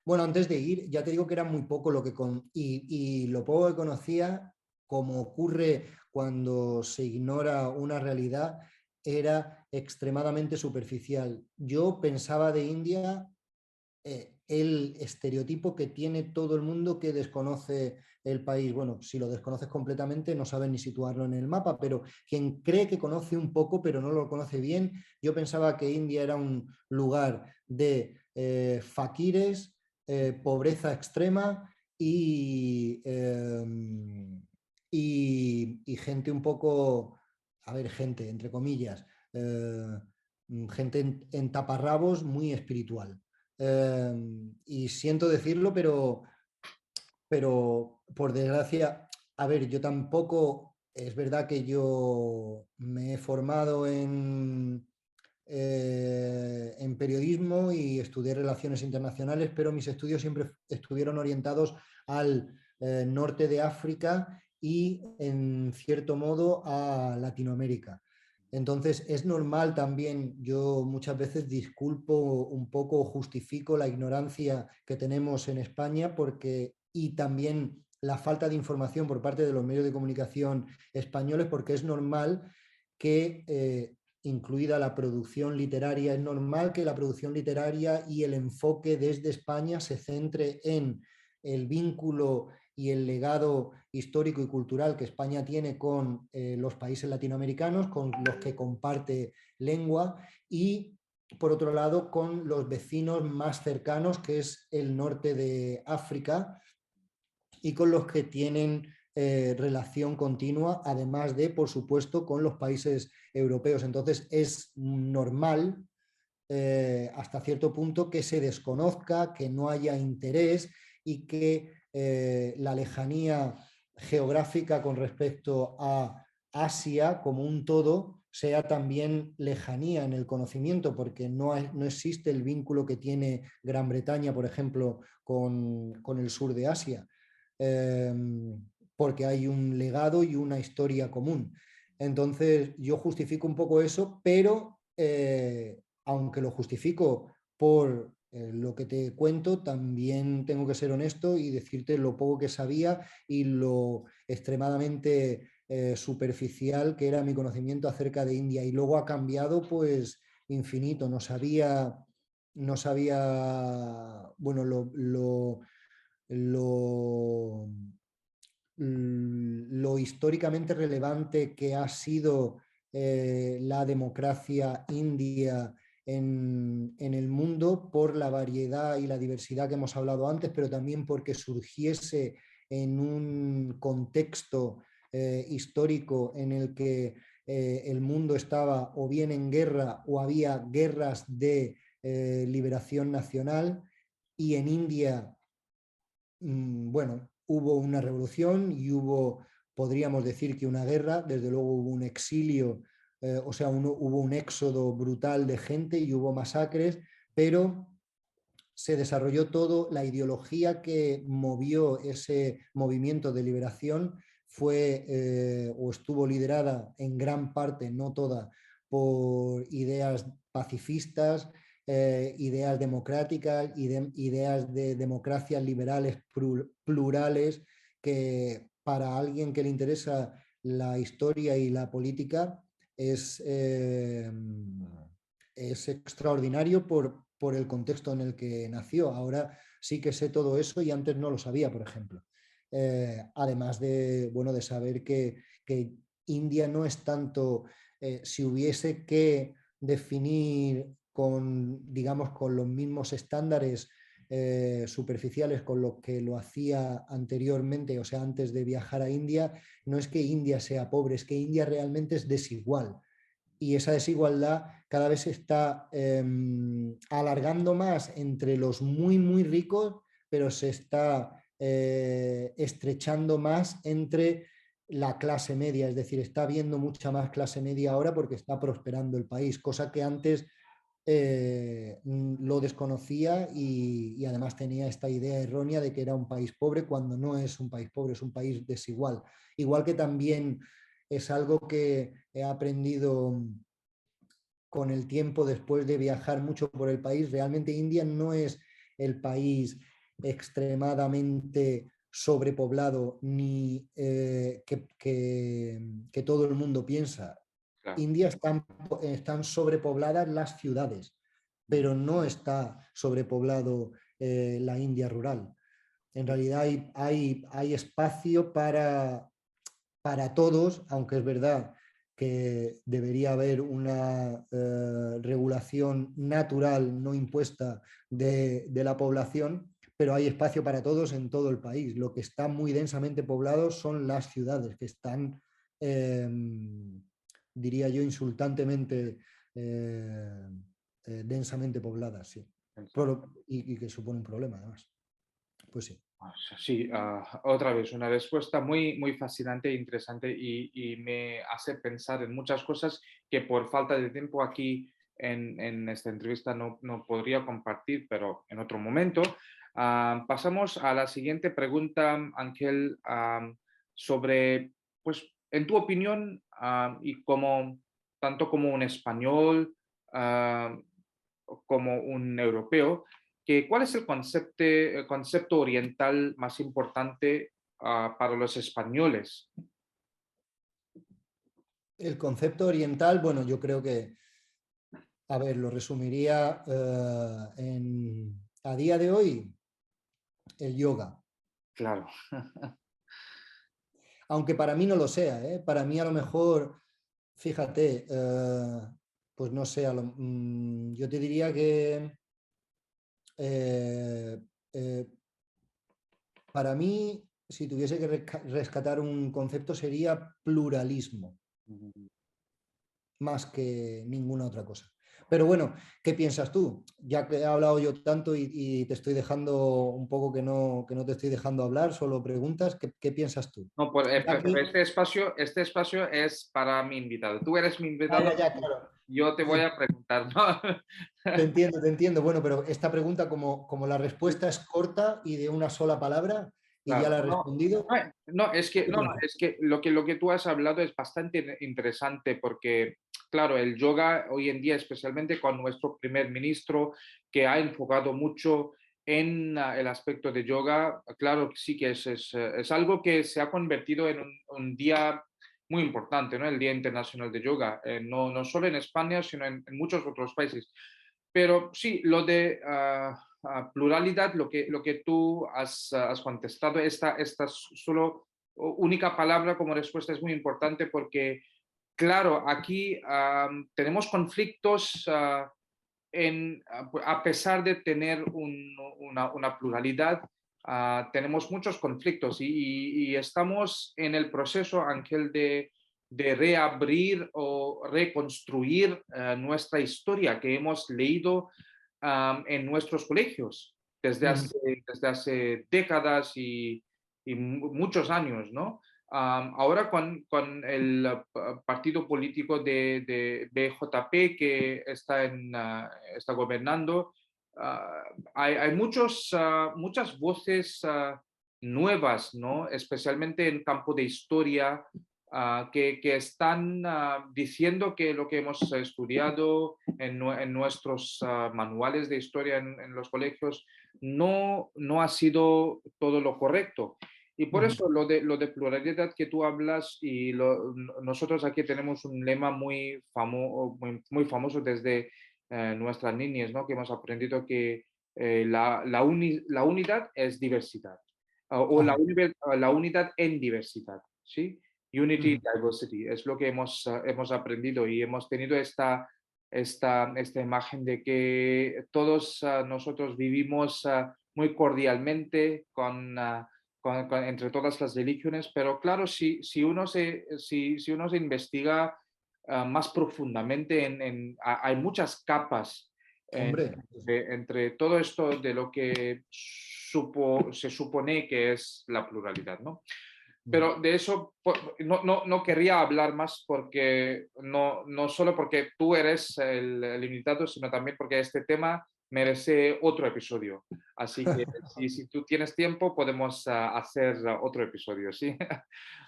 Bueno, antes de ir, ya te digo que era muy poco lo que y lo poco que conocía, como ocurre cuando se ignora una realidad, era extremadamente superficial. Yo pensaba de India el estereotipo que tiene todo el mundo que desconoce el país. Bueno, si lo desconoces completamente, no sabes ni situarlo en el mapa, pero quien cree que conoce un poco, pero no lo conoce bien, yo pensaba que India era un lugar de faquires, pobreza extrema y gente un poco, a ver, gente, entre comillas, gente en taparrabos muy espiritual. Y siento decirlo, pero por desgracia, a ver, yo tampoco, es verdad que yo me he formado en periodismo y estudié relaciones internacionales, pero mis estudios siempre estuvieron orientados al norte de África y en cierto modo a Latinoamérica. Entonces es normal también, yo muchas veces disculpo un poco o justifico la ignorancia que tenemos en España porque, y también la falta de información por parte de los medios de comunicación españoles, porque es normal que, incluida la producción literaria, es normal que la producción literaria y el enfoque desde España se centre en el vínculo y el legado histórico y cultural que España tiene con los países latinoamericanos, con los que comparte lengua, y por otro lado con los vecinos más cercanos, que es el norte de África, y con los que tienen relación continua, además de, por supuesto, con los países europeos. Entonces es normal hasta cierto punto que se desconozca, que no haya interés y que la lejanía geográfica con respecto a Asia como un todo sea también lejanía en el conocimiento, porque no existe el vínculo que tiene Gran Bretaña, por ejemplo, con el sur de Asia, eh, porque hay un legado y una historia común. Entonces, yo justifico un poco eso, pero aunque lo justifico por lo que te cuento, también tengo que ser honesto y decirte lo poco que sabía y lo extremadamente superficial que era mi conocimiento acerca de India. Y luego ha cambiado, pues, infinito. No sabía, bueno, lo, lo históricamente relevante que ha sido la democracia india en el mundo por la variedad y la diversidad que hemos hablado antes, pero también porque surgiese en un contexto histórico en el que el mundo estaba o bien en guerra o había guerras de liberación nacional, y en India bueno, hubo una revolución y hubo, podríamos decir que una guerra, desde luego hubo un exilio, o sea, hubo un éxodo brutal de gente y hubo masacres, pero se desarrolló todo, la ideología que movió ese movimiento de liberación fue o estuvo liderada en gran parte, no toda, por ideas pacifistas, ideas democráticas, ideas de democracias liberales plurales, que para alguien que le interesa la historia y la política es extraordinario por el contexto en el que nació. Ahora sí que sé todo eso y antes no lo sabía, por ejemplo. además de, bueno, de saber que India no es tanto, si hubiese que definir con, digamos, con los mismos estándares superficiales con lo que lo hacía anteriormente, o sea, antes de viajar a India, no es que India sea pobre, es que India realmente es desigual. Y esa desigualdad cada vez se está alargando más entre los muy, muy ricos, pero se está estrechando más entre la clase media, es decir, está habiendo mucha más clase media ahora porque está prosperando el país, cosa que antes lo desconocía y además tenía esta idea errónea de que era un país pobre cuando no es un país pobre, es un país desigual. Igual que también es algo que he aprendido con el tiempo después de viajar mucho por el país. Realmente India no es el país extremadamente sobrepoblado ni que todo el mundo piensa. Claro. India están sobrepobladas las ciudades, pero no está sobrepoblado la India rural. En realidad hay espacio para todos, aunque es verdad que debería haber una regulación natural, no impuesta, de la población, pero hay espacio para todos en todo el país. Lo que está muy densamente poblado son las ciudades, que están, diría yo, insultantemente densamente pobladas, sí. Y que supone un problema, además. Pues sí. Sí, otra vez una respuesta muy fascinante e interesante y me hace pensar en muchas cosas que por falta de tiempo aquí en esta entrevista no podría compartir, pero en otro momento. Pasamos a la siguiente pregunta, Ángel, sobre, pues, en tu opinión, y como, tanto como un español, ah, como un europeo, ¿cuál es el concepto oriental más importante para los españoles? El concepto oriental, bueno, yo creo que, a ver, lo resumiría a día de hoy, el yoga. Claro, Aunque para mí no lo sea, ¿eh? Para mí a lo mejor, fíjate, pues no sé, yo te diría que eh, eh, para mí, si tuviese que rescatar un concepto, sería pluralismo, más que ninguna otra cosa. Pero bueno, ¿qué piensas tú? Ya que he hablado yo tanto y te estoy dejando un poco que no te estoy dejando hablar, solo preguntas, ¿qué piensas tú? no, Ya pero que, este espacio es para mi invitado. Tú eres mi invitado, ya, claro. yo te voy a preguntar, ¿no? Te entiendo. Bueno, pero esta pregunta, como la respuesta es corta y de una sola palabra y ya Claro, la he no, respondido, no, es que, ¿qué no, no, piensas? es que lo que tú has hablado es bastante interesante porque, claro, el yoga hoy en día, especialmente con nuestro primer ministro, que ha enfocado mucho en el aspecto de yoga, claro, sí que es algo que se ha convertido en un día muy importante, ¿no? El Día Internacional de Yoga, no solo en España, sino en muchos otros países. Pero sí, lo de pluralidad, lo que tú has contestado, esta solo única palabra como respuesta es muy importante porque, claro, aquí tenemos conflictos a pesar de tener una pluralidad, tenemos muchos conflictos y estamos en el proceso, Ángel, de reabrir o reconstruir nuestra historia que hemos leído en nuestros colegios Ujú. desde hace décadas y muchos años, ¿no? Ahora con el partido político de BJP que está, está gobernando, hay muchas voces nuevas, ¿no? Especialmente en campo de historia, que están diciendo que lo que hemos estudiado en nuestros manuales de historia en los colegios no ha sido todo lo correcto. Y por Ujú. eso lo de pluralidad que tú hablas y nosotros aquí tenemos un lema muy famoso desde nuestras niñas, ¿no? Que hemos aprendido que la unidad es diversidad. o Ajá. la unidad en diversidad, ¿sí? Unity, Ujú. diversity, es lo que hemos aprendido y hemos tenido esta imagen de que todos nosotros vivimos muy cordialmente entre todas las religiones, pero claro, si uno se investiga más profundamente, hay muchas capas Hombre, entre todo esto de lo que se supone que es la pluralidad, ¿no? ujú. Pero de eso no querría hablar más porque no solo porque tú eres el invitado, sino también porque este tema merece otro episodio. Así que si tú tienes tiempo, podemos hacer otro episodio, ¿sí?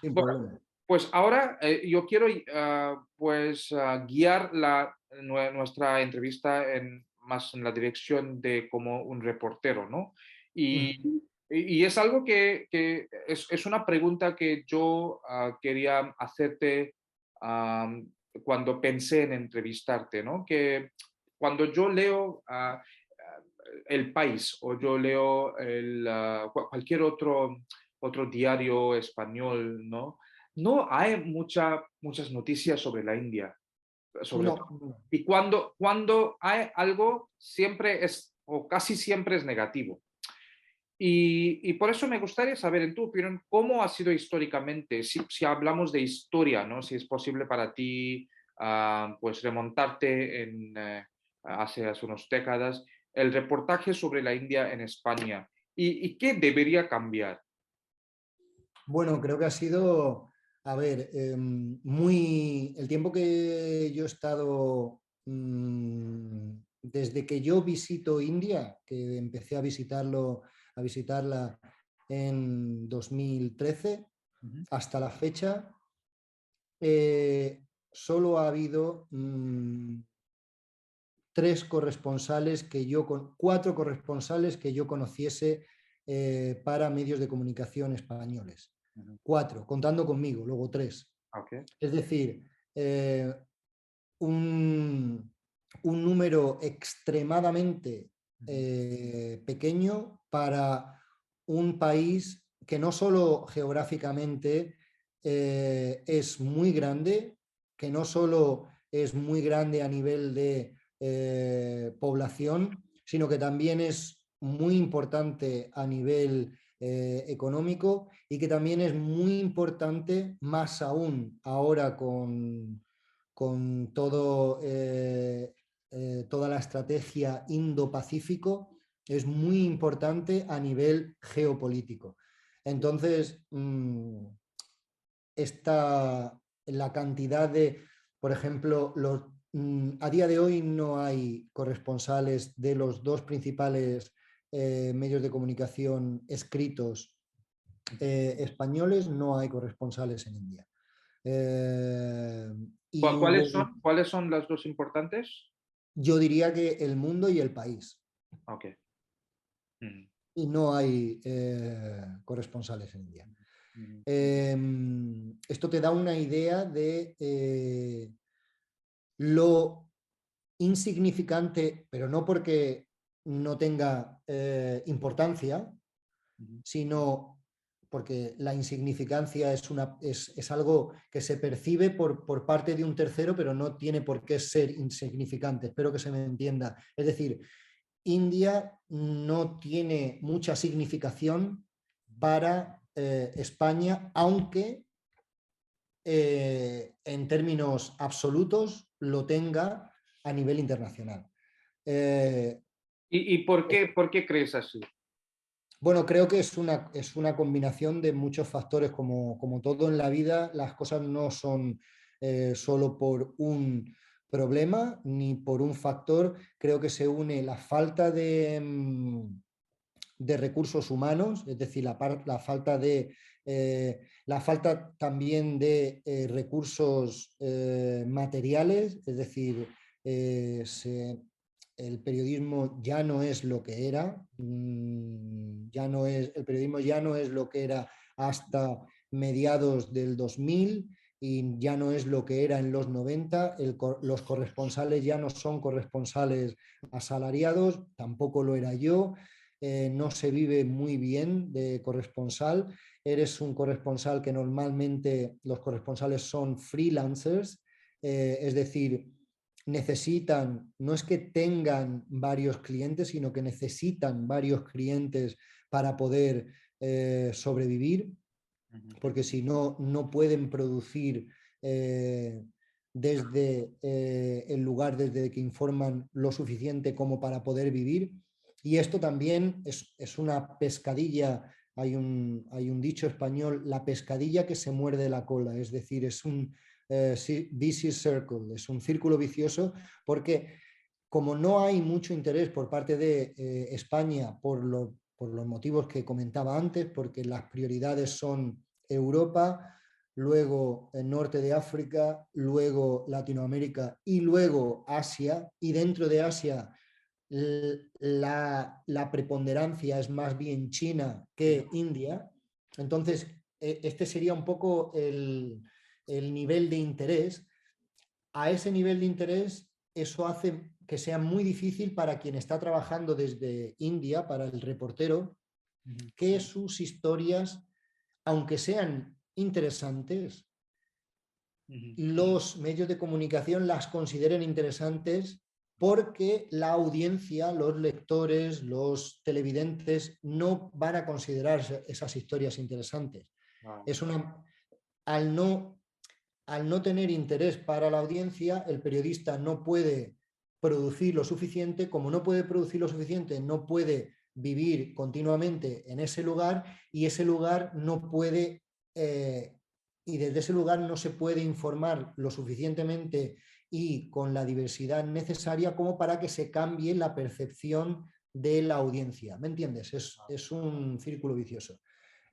Sin Bueno, problema. pues ahora yo quiero guiar nuestra entrevista más en la dirección de como un reportero, ¿no? Y, Ujú. y es algo que es una pregunta que yo quería hacerte cuando pensé en entrevistarte, ¿no? Que cuando yo leo El País o yo leo cualquier otro diario español, ¿no? No hay muchas noticias sobre la India, sobre No, todo. no. Y cuando hay algo, siempre o casi siempre es negativo. Y por eso me gustaría saber, en tu opinión, cómo ha sido históricamente, si hablamos de historia, ¿no? Si es posible para ti, pues remontarte hace unas décadas, el reportaje sobre la India en España y qué debería cambiar. Bueno, creo que ha sido, a ver, el tiempo que yo he estado, desde que yo visito India, que empecé a visitarla en 2013, Ujú. hasta la fecha, solo ha habido cuatro corresponsales que yo conociese para medios de comunicación españoles. Ujú. Cuatro, contando conmigo, luego tres. Ok. Es decir, un, un número extremadamente Ujú. pequeño para un país que no solo geográficamente es muy grande, que no solo es muy grande a nivel de población, sino que también es muy importante a nivel económico y que también es muy importante, más aún ahora con toda la estrategia Indo-Pacífico, es muy importante a nivel geopolítico. Entonces, la cantidad de, por ejemplo, a día de hoy no hay corresponsales de los dos principales medios de comunicación escritos españoles, no hay corresponsales en India. Eh, y hubo, ¿Cuáles son las dos importantes? yo diría que el mundo y el país, Ok. Ujú. y no hay corresponsales en India. Ujú. Esto te da una idea de lo insignificante, pero no porque no tenga importancia, Ujú. sino porque la insignificancia es algo que se percibe por parte de un tercero, pero no tiene por qué ser insignificante. Espero que se me entienda. Es decir, India no tiene mucha significación para España, aunque en términos absolutos lo tenga a nivel internacional. Eh, ¿Y por qué crees así? bueno, creo que es una combinación de muchos factores, como todo en la vida, las cosas no son solo por un problema ni por un factor, creo que se une la falta de recursos humanos, es decir, la falta también de recursos materiales, es decir, el periodismo ya no es lo que era, el periodismo ya no es lo que era hasta mediados del 2000 y ya no es lo que era en los 90. Los corresponsales ya no son corresponsales asalariados, tampoco lo era yo. no se vive muy bien de corresponsal. Eres un corresponsal que normalmente los corresponsales son freelancers, es decir, necesitan, no es que tengan varios clientes, sino que necesitan varios clientes para poder sobrevivir, porque si no, no pueden producir desde el lugar desde que informan lo suficiente como para poder vivir. Y esto también es una pescadilla, hay un dicho español, la pescadilla que se muerde la cola, es decir, es un vicious circle, es un círculo vicioso, porque como no hay mucho interés por parte de España por los motivos que comentaba antes, porque las prioridades son Europa, luego el norte de África, luego Latinoamérica y luego Asia, y dentro de Asia la preponderancia es más bien China que India. Entonces, este sería un poco el nivel de interés. A ese nivel de interés, eso hace que sea muy difícil para quien está trabajando desde India, para el reportero, que sus historias, aunque sean interesantes, los medios de comunicación las consideren interesantes porque la audiencia, los lectores, los televidentes no van a considerar esas historias interesantes. Wow. Es una, al no al no tener interés para la audiencia, el periodista no puede producir lo suficiente, como no puede producir lo suficiente, no puede vivir continuamente en ese lugar y ese lugar no puede, y desde ese lugar no se puede informar lo suficientemente y con la diversidad necesaria como para que se cambie la percepción de la audiencia. ¿Me entiendes? Es un círculo vicioso.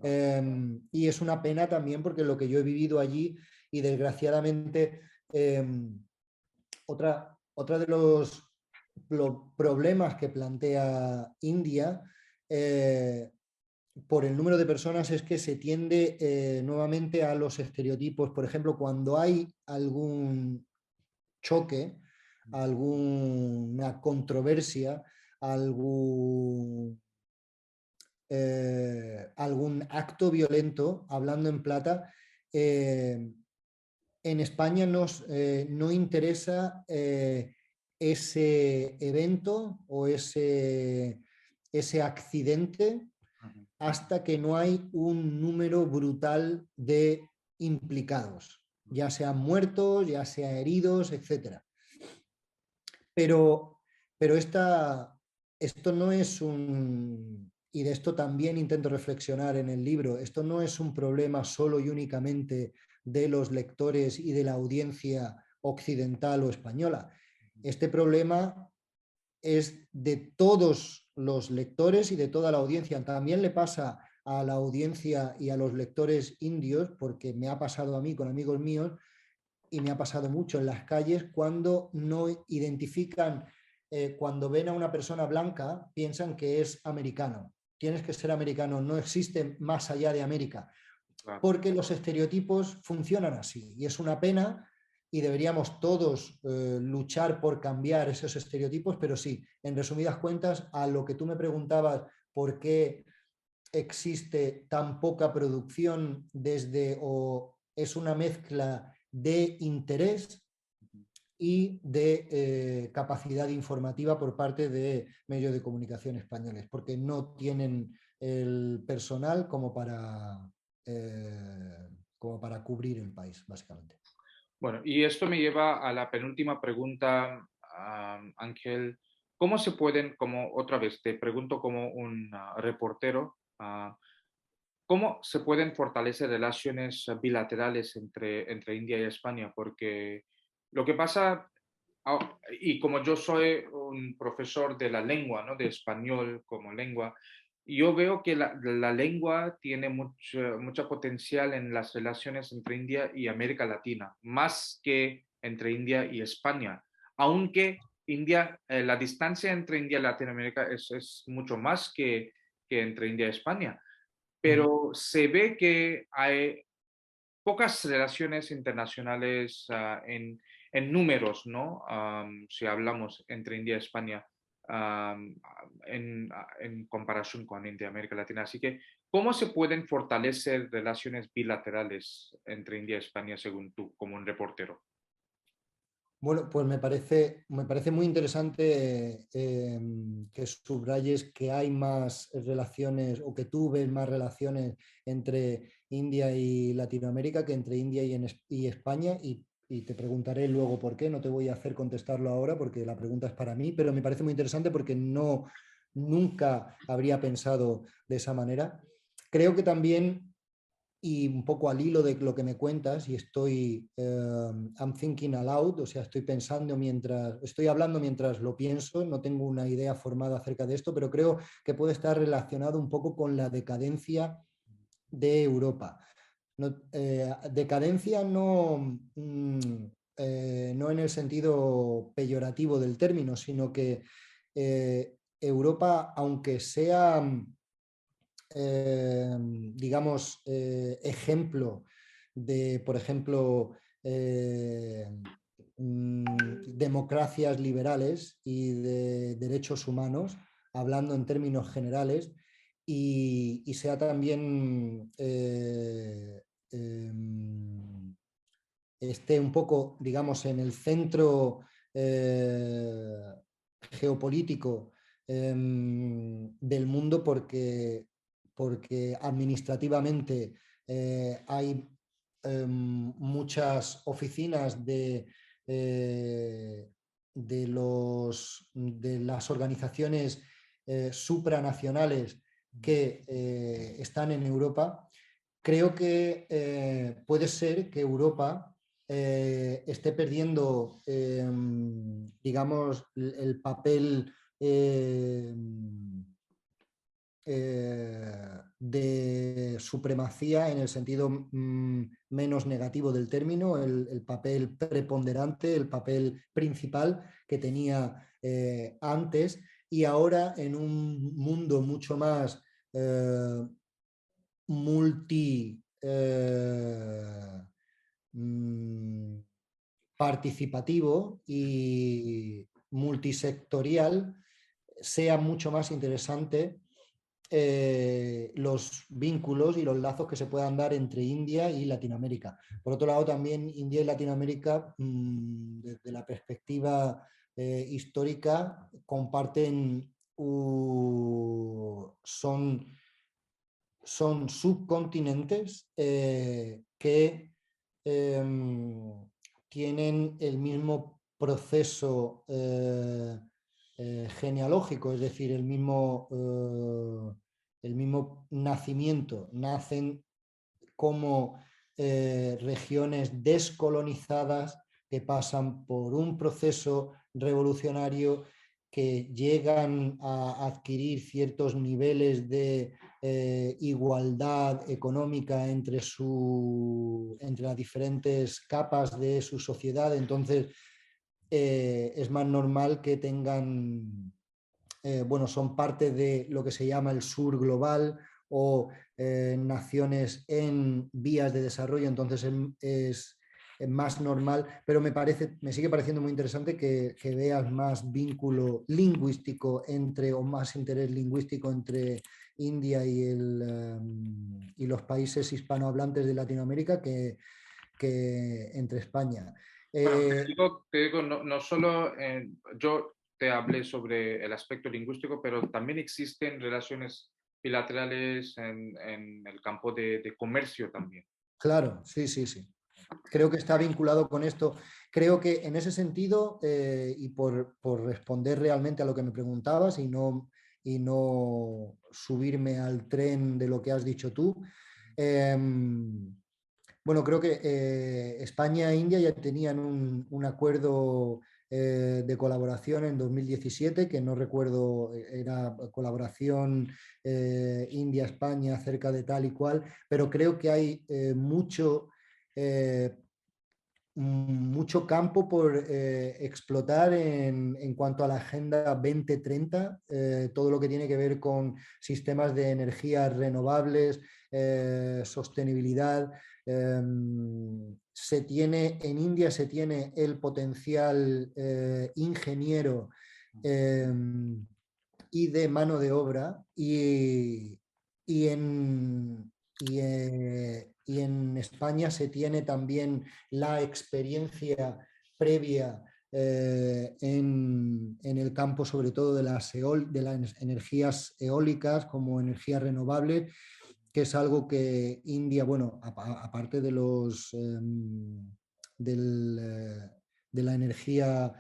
Y es una pena también porque lo que yo he vivido allí y desgraciadamente otra de los problemas que plantea India por el número de personas es que se tiende nuevamente a los estereotipos. Por ejemplo, cuando hay algún choque, alguna controversia, algún acto violento, hablando en plata, en España no interesa ese evento o ese accidente hasta que no hay un número brutal de implicados, ya sean muertos, ya sean heridos, etc. Pero, pero esto no es un, y de esto también intento reflexionar en el libro, esto no es un problema solo y únicamente de los lectores y de la audiencia occidental o española. Este problema es de todos los lectores y de toda la audiencia. También le pasa a la audiencia y a los lectores indios, porque me ha pasado a mí con amigos míos, y me ha pasado mucho en las calles cuando no identifican, cuando ven a una persona blanca, piensan que es americano. Tienes que ser americano, no existe más allá de América, Claro. porque los estereotipos funcionan así y es una pena y deberíamos todos luchar por cambiar esos estereotipos, pero sí, en resumidas cuentas, a lo que tú me preguntabas, ¿por qué existe tan poca producción desde o es una mezcla de interés y de capacidad informativa por parte de medios de comunicación españoles, porque no tienen el personal como para cubrir el país, básicamente. Bueno, y esto me lleva a la penúltima pregunta, Ángel. ¿Cómo se pueden, como otra vez te pregunto como un reportero, cómo se pueden fortalecer relaciones bilaterales entre India y España? Porque lo que pasa, y como yo soy un profesor de la lengua, ¿no? De español como lengua, yo veo que la lengua tiene mucha potencial en las relaciones entre India y América Latina, más que entre India y España. Aunque India, la distancia entre India y Latinoamérica es mucho más que entre India y España, pero se ve que hay pocas relaciones internacionales en números, ¿no? Si hablamos entre India y España. en comparación con India y América Latina. Así que, ¿cómo se pueden fortalecer relaciones bilaterales entre India y España según tú, como un reportero? Bueno, pues me parece muy interesante que subrayes que hay más relaciones o que tú ves más relaciones entre India y Latinoamérica que entre India y España y te preguntaré luego por qué, no te voy a hacer contestarlo ahora porque la pregunta es para mí, pero me parece muy interesante porque nunca habría pensado de esa manera. Creo que también y un poco al hilo de lo que me cuentas, y I'm thinking aloud, o sea, estoy hablando mientras lo pienso, no tengo una idea formada acerca de esto, pero creo que puede estar relacionado un poco con la decadencia de Europa. Decadencia no en el sentido peyorativo del término, sino que Europa, aunque sea digamos, ejemplo de, por ejemplo, democracias liberales y de derechos humanos, hablando en términos generales, y sea también esté un poco, digamos, en el centro geopolítico del mundo porque administrativamente hay muchas oficinas de las organizaciones supranacionales que están en Europa. Creo que puede ser que Europa esté perdiendo, digamos, el papel de supremacía en el sentido menos negativo del término, el papel preponderante, el papel principal que tenía antes y ahora en un mundo mucho más multi mm, participativo y multisectorial, sea mucho más interesante los vínculos y los lazos que se puedan dar entre India y Latinoamérica. Por otro lado, también India y Latinoamérica, desde la perspectiva histórica, comparten, son subcontinentes que tienen el mismo proceso genealógico, es decir, el mismo nacimiento. Nacen como regiones descolonizadas que pasan por un proceso revolucionario que llegan a adquirir ciertos niveles de igualdad económica entre las diferentes capas de su sociedad. Entonces, es más normal que tengan, bueno, son parte de lo que se llama el sur global o naciones en vías de desarrollo, entonces es más normal, pero me sigue pareciendo muy interesante que veas más vínculo lingüístico o más interés lingüístico entre India y los países hispanohablantes de Latinoamérica que entre España. Bueno, te digo, no, no solo yo te hablé sobre el aspecto lingüístico, pero también existen relaciones bilaterales en el campo de comercio también. Claro, sí, sí, sí. Creo que está vinculado con esto. Creo que en ese sentido, y por responder realmente a lo que me preguntabas y no subirme al tren de lo que has dicho tú, bueno, creo que España e India ya tenían un acuerdo de colaboración en 2017, que no recuerdo, era colaboración India-España acerca de tal y cual, pero creo que hay eh, mucho campo por explotar en cuanto a la Agenda 2030, todo lo que tiene que ver con sistemas de energías renovables, sostenibilidad. En India se tiene el potencial ingeniero em, y de mano de obra y en, y en España se tiene también la experiencia previa en el campo sobre todo de las energías eólicas como energías renovables, que es algo que India, bueno, aparte de los del, de la energía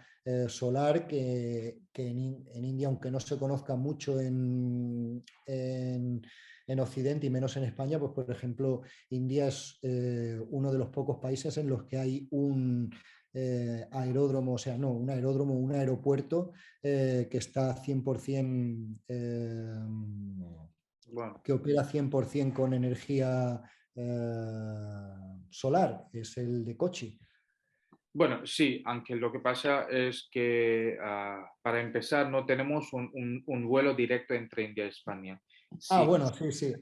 solar, que en India, aunque no se conozca mucho en Occidente y menos en España, pues por ejemplo, India es uno de los pocos países en los que hay un aeródromo, o sea, no, un aeródromo, un aeropuerto que está 100% Bueno. que opera 100% con energía solar, es el de Kochi. Bueno, sí, aunque lo que pasa es que para empezar no tenemos un vuelo directo entre India y España. Ah, Sí, bueno, sí, sí.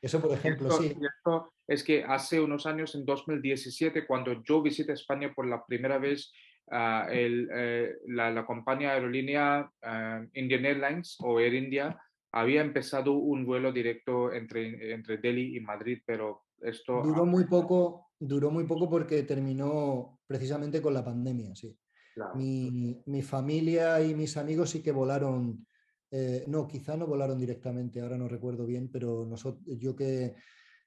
Eso, por ejemplo, sí. y esto es que hace unos años, en 2017, cuando yo visité España por la primera vez, la compañía aerolínea Indian Airlines o Air India había empezado un vuelo directo entre Delhi y Madrid, pero esto, Duró muy poco porque terminó precisamente con la pandemia, sí. claro. Mi familia y mis amigos sí que volaron, no, quizá no volaron directamente, ahora no recuerdo bien, pero yo que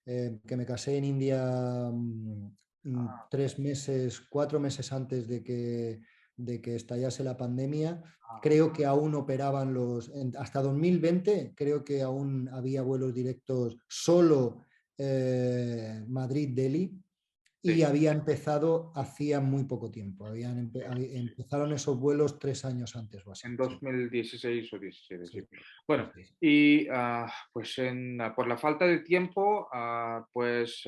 me casé en India 3 meses, 4 meses antes de que estallase la pandemia. Creo que aún operaban hasta 2020, creo que aún había vuelos directos solo Madrid-Delhi y Sí. había empezado hacía muy poco tiempo. Empezaron esos vuelos 3 años antes o así. En Sí, 2016 o 17, sí, sí. sí, Bueno, sí. y pues por la falta de tiempo, pues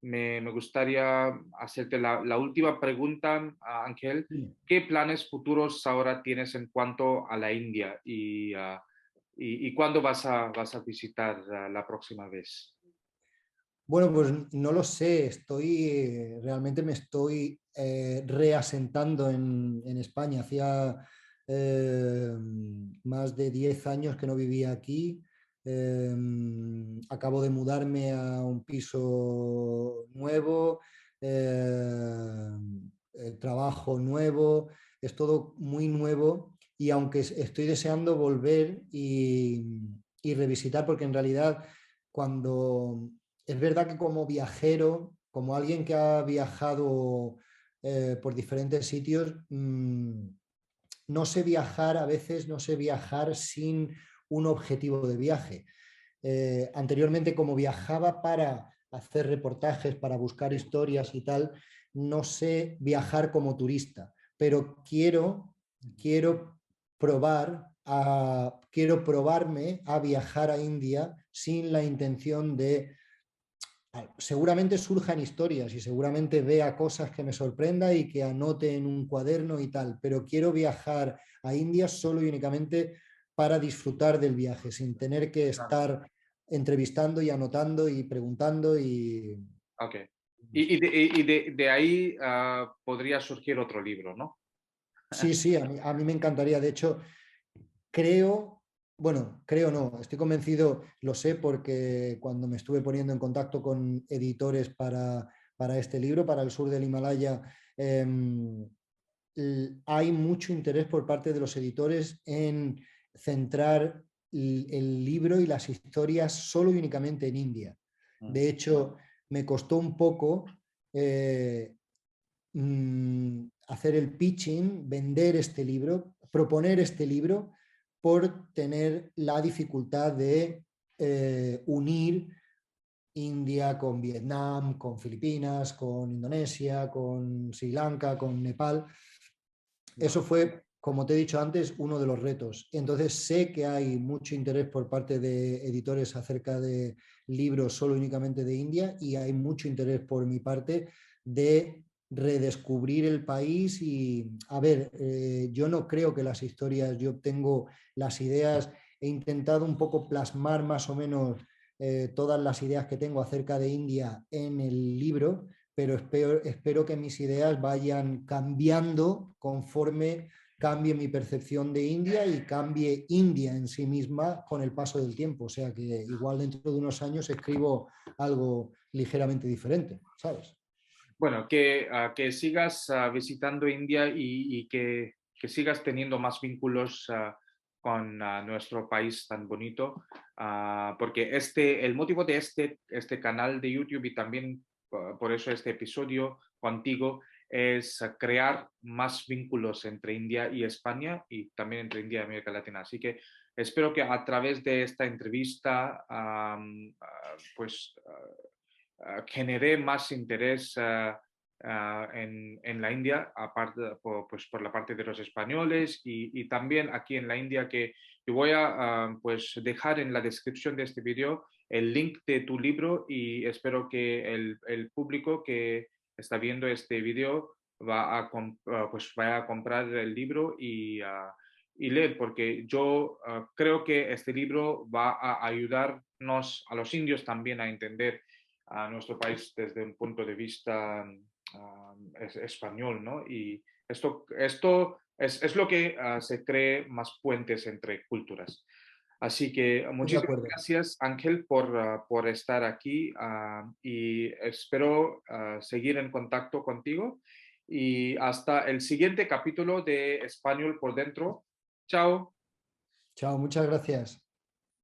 me gustaría hacerte la última pregunta, Ángel. Sí. ¿Qué planes futuros ahora tienes en cuanto a la India y cuándo vas a visitar la próxima vez? Bueno, pues no lo sé, realmente me estoy reasentando en España. Hacía eh, más de 10 años que no vivía aquí. Eh, Acabo de mudarme a un piso nuevo, eh, trabajo nuevo, es todo muy nuevo y aunque estoy deseando volver y revisitar, porque en realidad cuando es verdad que como viajero, como alguien que ha viajado por diferentes sitios, no sé viajar, a veces no sé viajar sin un objetivo de viaje. Anteriormente, como viajaba para hacer reportajes, para buscar historias y tal, no sé viajar como turista, pero quiero quiero probarme a viajar a India sin la intención de seguramente surjan historias y seguramente vea cosas que me sorprenda y que anote en un cuaderno y tal, pero quiero viajar a India solo y únicamente para disfrutar del viaje, sin tener que Claro. estar entrevistando y anotando y preguntando Ok. no sé. De ahí podría surgir otro libro, ¿no? Sí, sí, a mí me encantaría. De hecho, creo, bueno, creo no, estoy convencido, lo sé porque cuando me estuve poniendo en contacto con editores para este libro, para el sur del Himalaya, hay mucho interés por parte de los editores en centrar el libro y las historias solo y únicamente en India. Mm. De hecho, me costó un poco eh, hacer el pitching, vender este libro, proponer este libro por tener la dificultad de unir India con Vietnam, con Filipinas, con Indonesia, con Sri Lanka, con Nepal. Eso Bueno, fue, como te he dicho antes, uno de los retos. Entonces sé que hay mucho interés por parte de editores acerca de libros solo y únicamente de India y hay mucho interés por mi parte de redescubrir el país y, a ver, yo no creo que las historias, yo tengo las ideas, he intentado un poco plasmar más o menos todas las ideas que tengo acerca de India en el libro, pero espero que mis ideas vayan cambiando conforme cambie mi percepción de India y cambie India en sí misma con el paso del tiempo. O sea que igual dentro de unos años escribo algo ligeramente diferente, ¿sabes? Bueno, que sigas visitando India y que sigas teniendo más vínculos con nuestro país tan bonito, porque el motivo de este canal de YouTube y también por eso este episodio contigo es crear más vínculos entre India y España y también entre India y América Latina. Así que espero que a través de esta entrevista, pues generé más interés en la India, aparte, pues, por la parte de los españoles y también aquí en la India, que yo voy a pues dejar en la descripción de este video el link de tu libro y espero que el público que está viendo este video pues vaya a comprar el libro y leer, porque yo creo que este libro va a ayudarnos a los indios también a entender a nuestro país desde un punto de vista español, ¿no? Y esto es lo que se cree más puentes entre culturas. Así que Pues de muchísimas acuerdo. gracias, Ángel, por estar aquí y espero seguir en contacto contigo. Y hasta el siguiente capítulo de Español por Dentro. Chao. Chao, muchas gracias.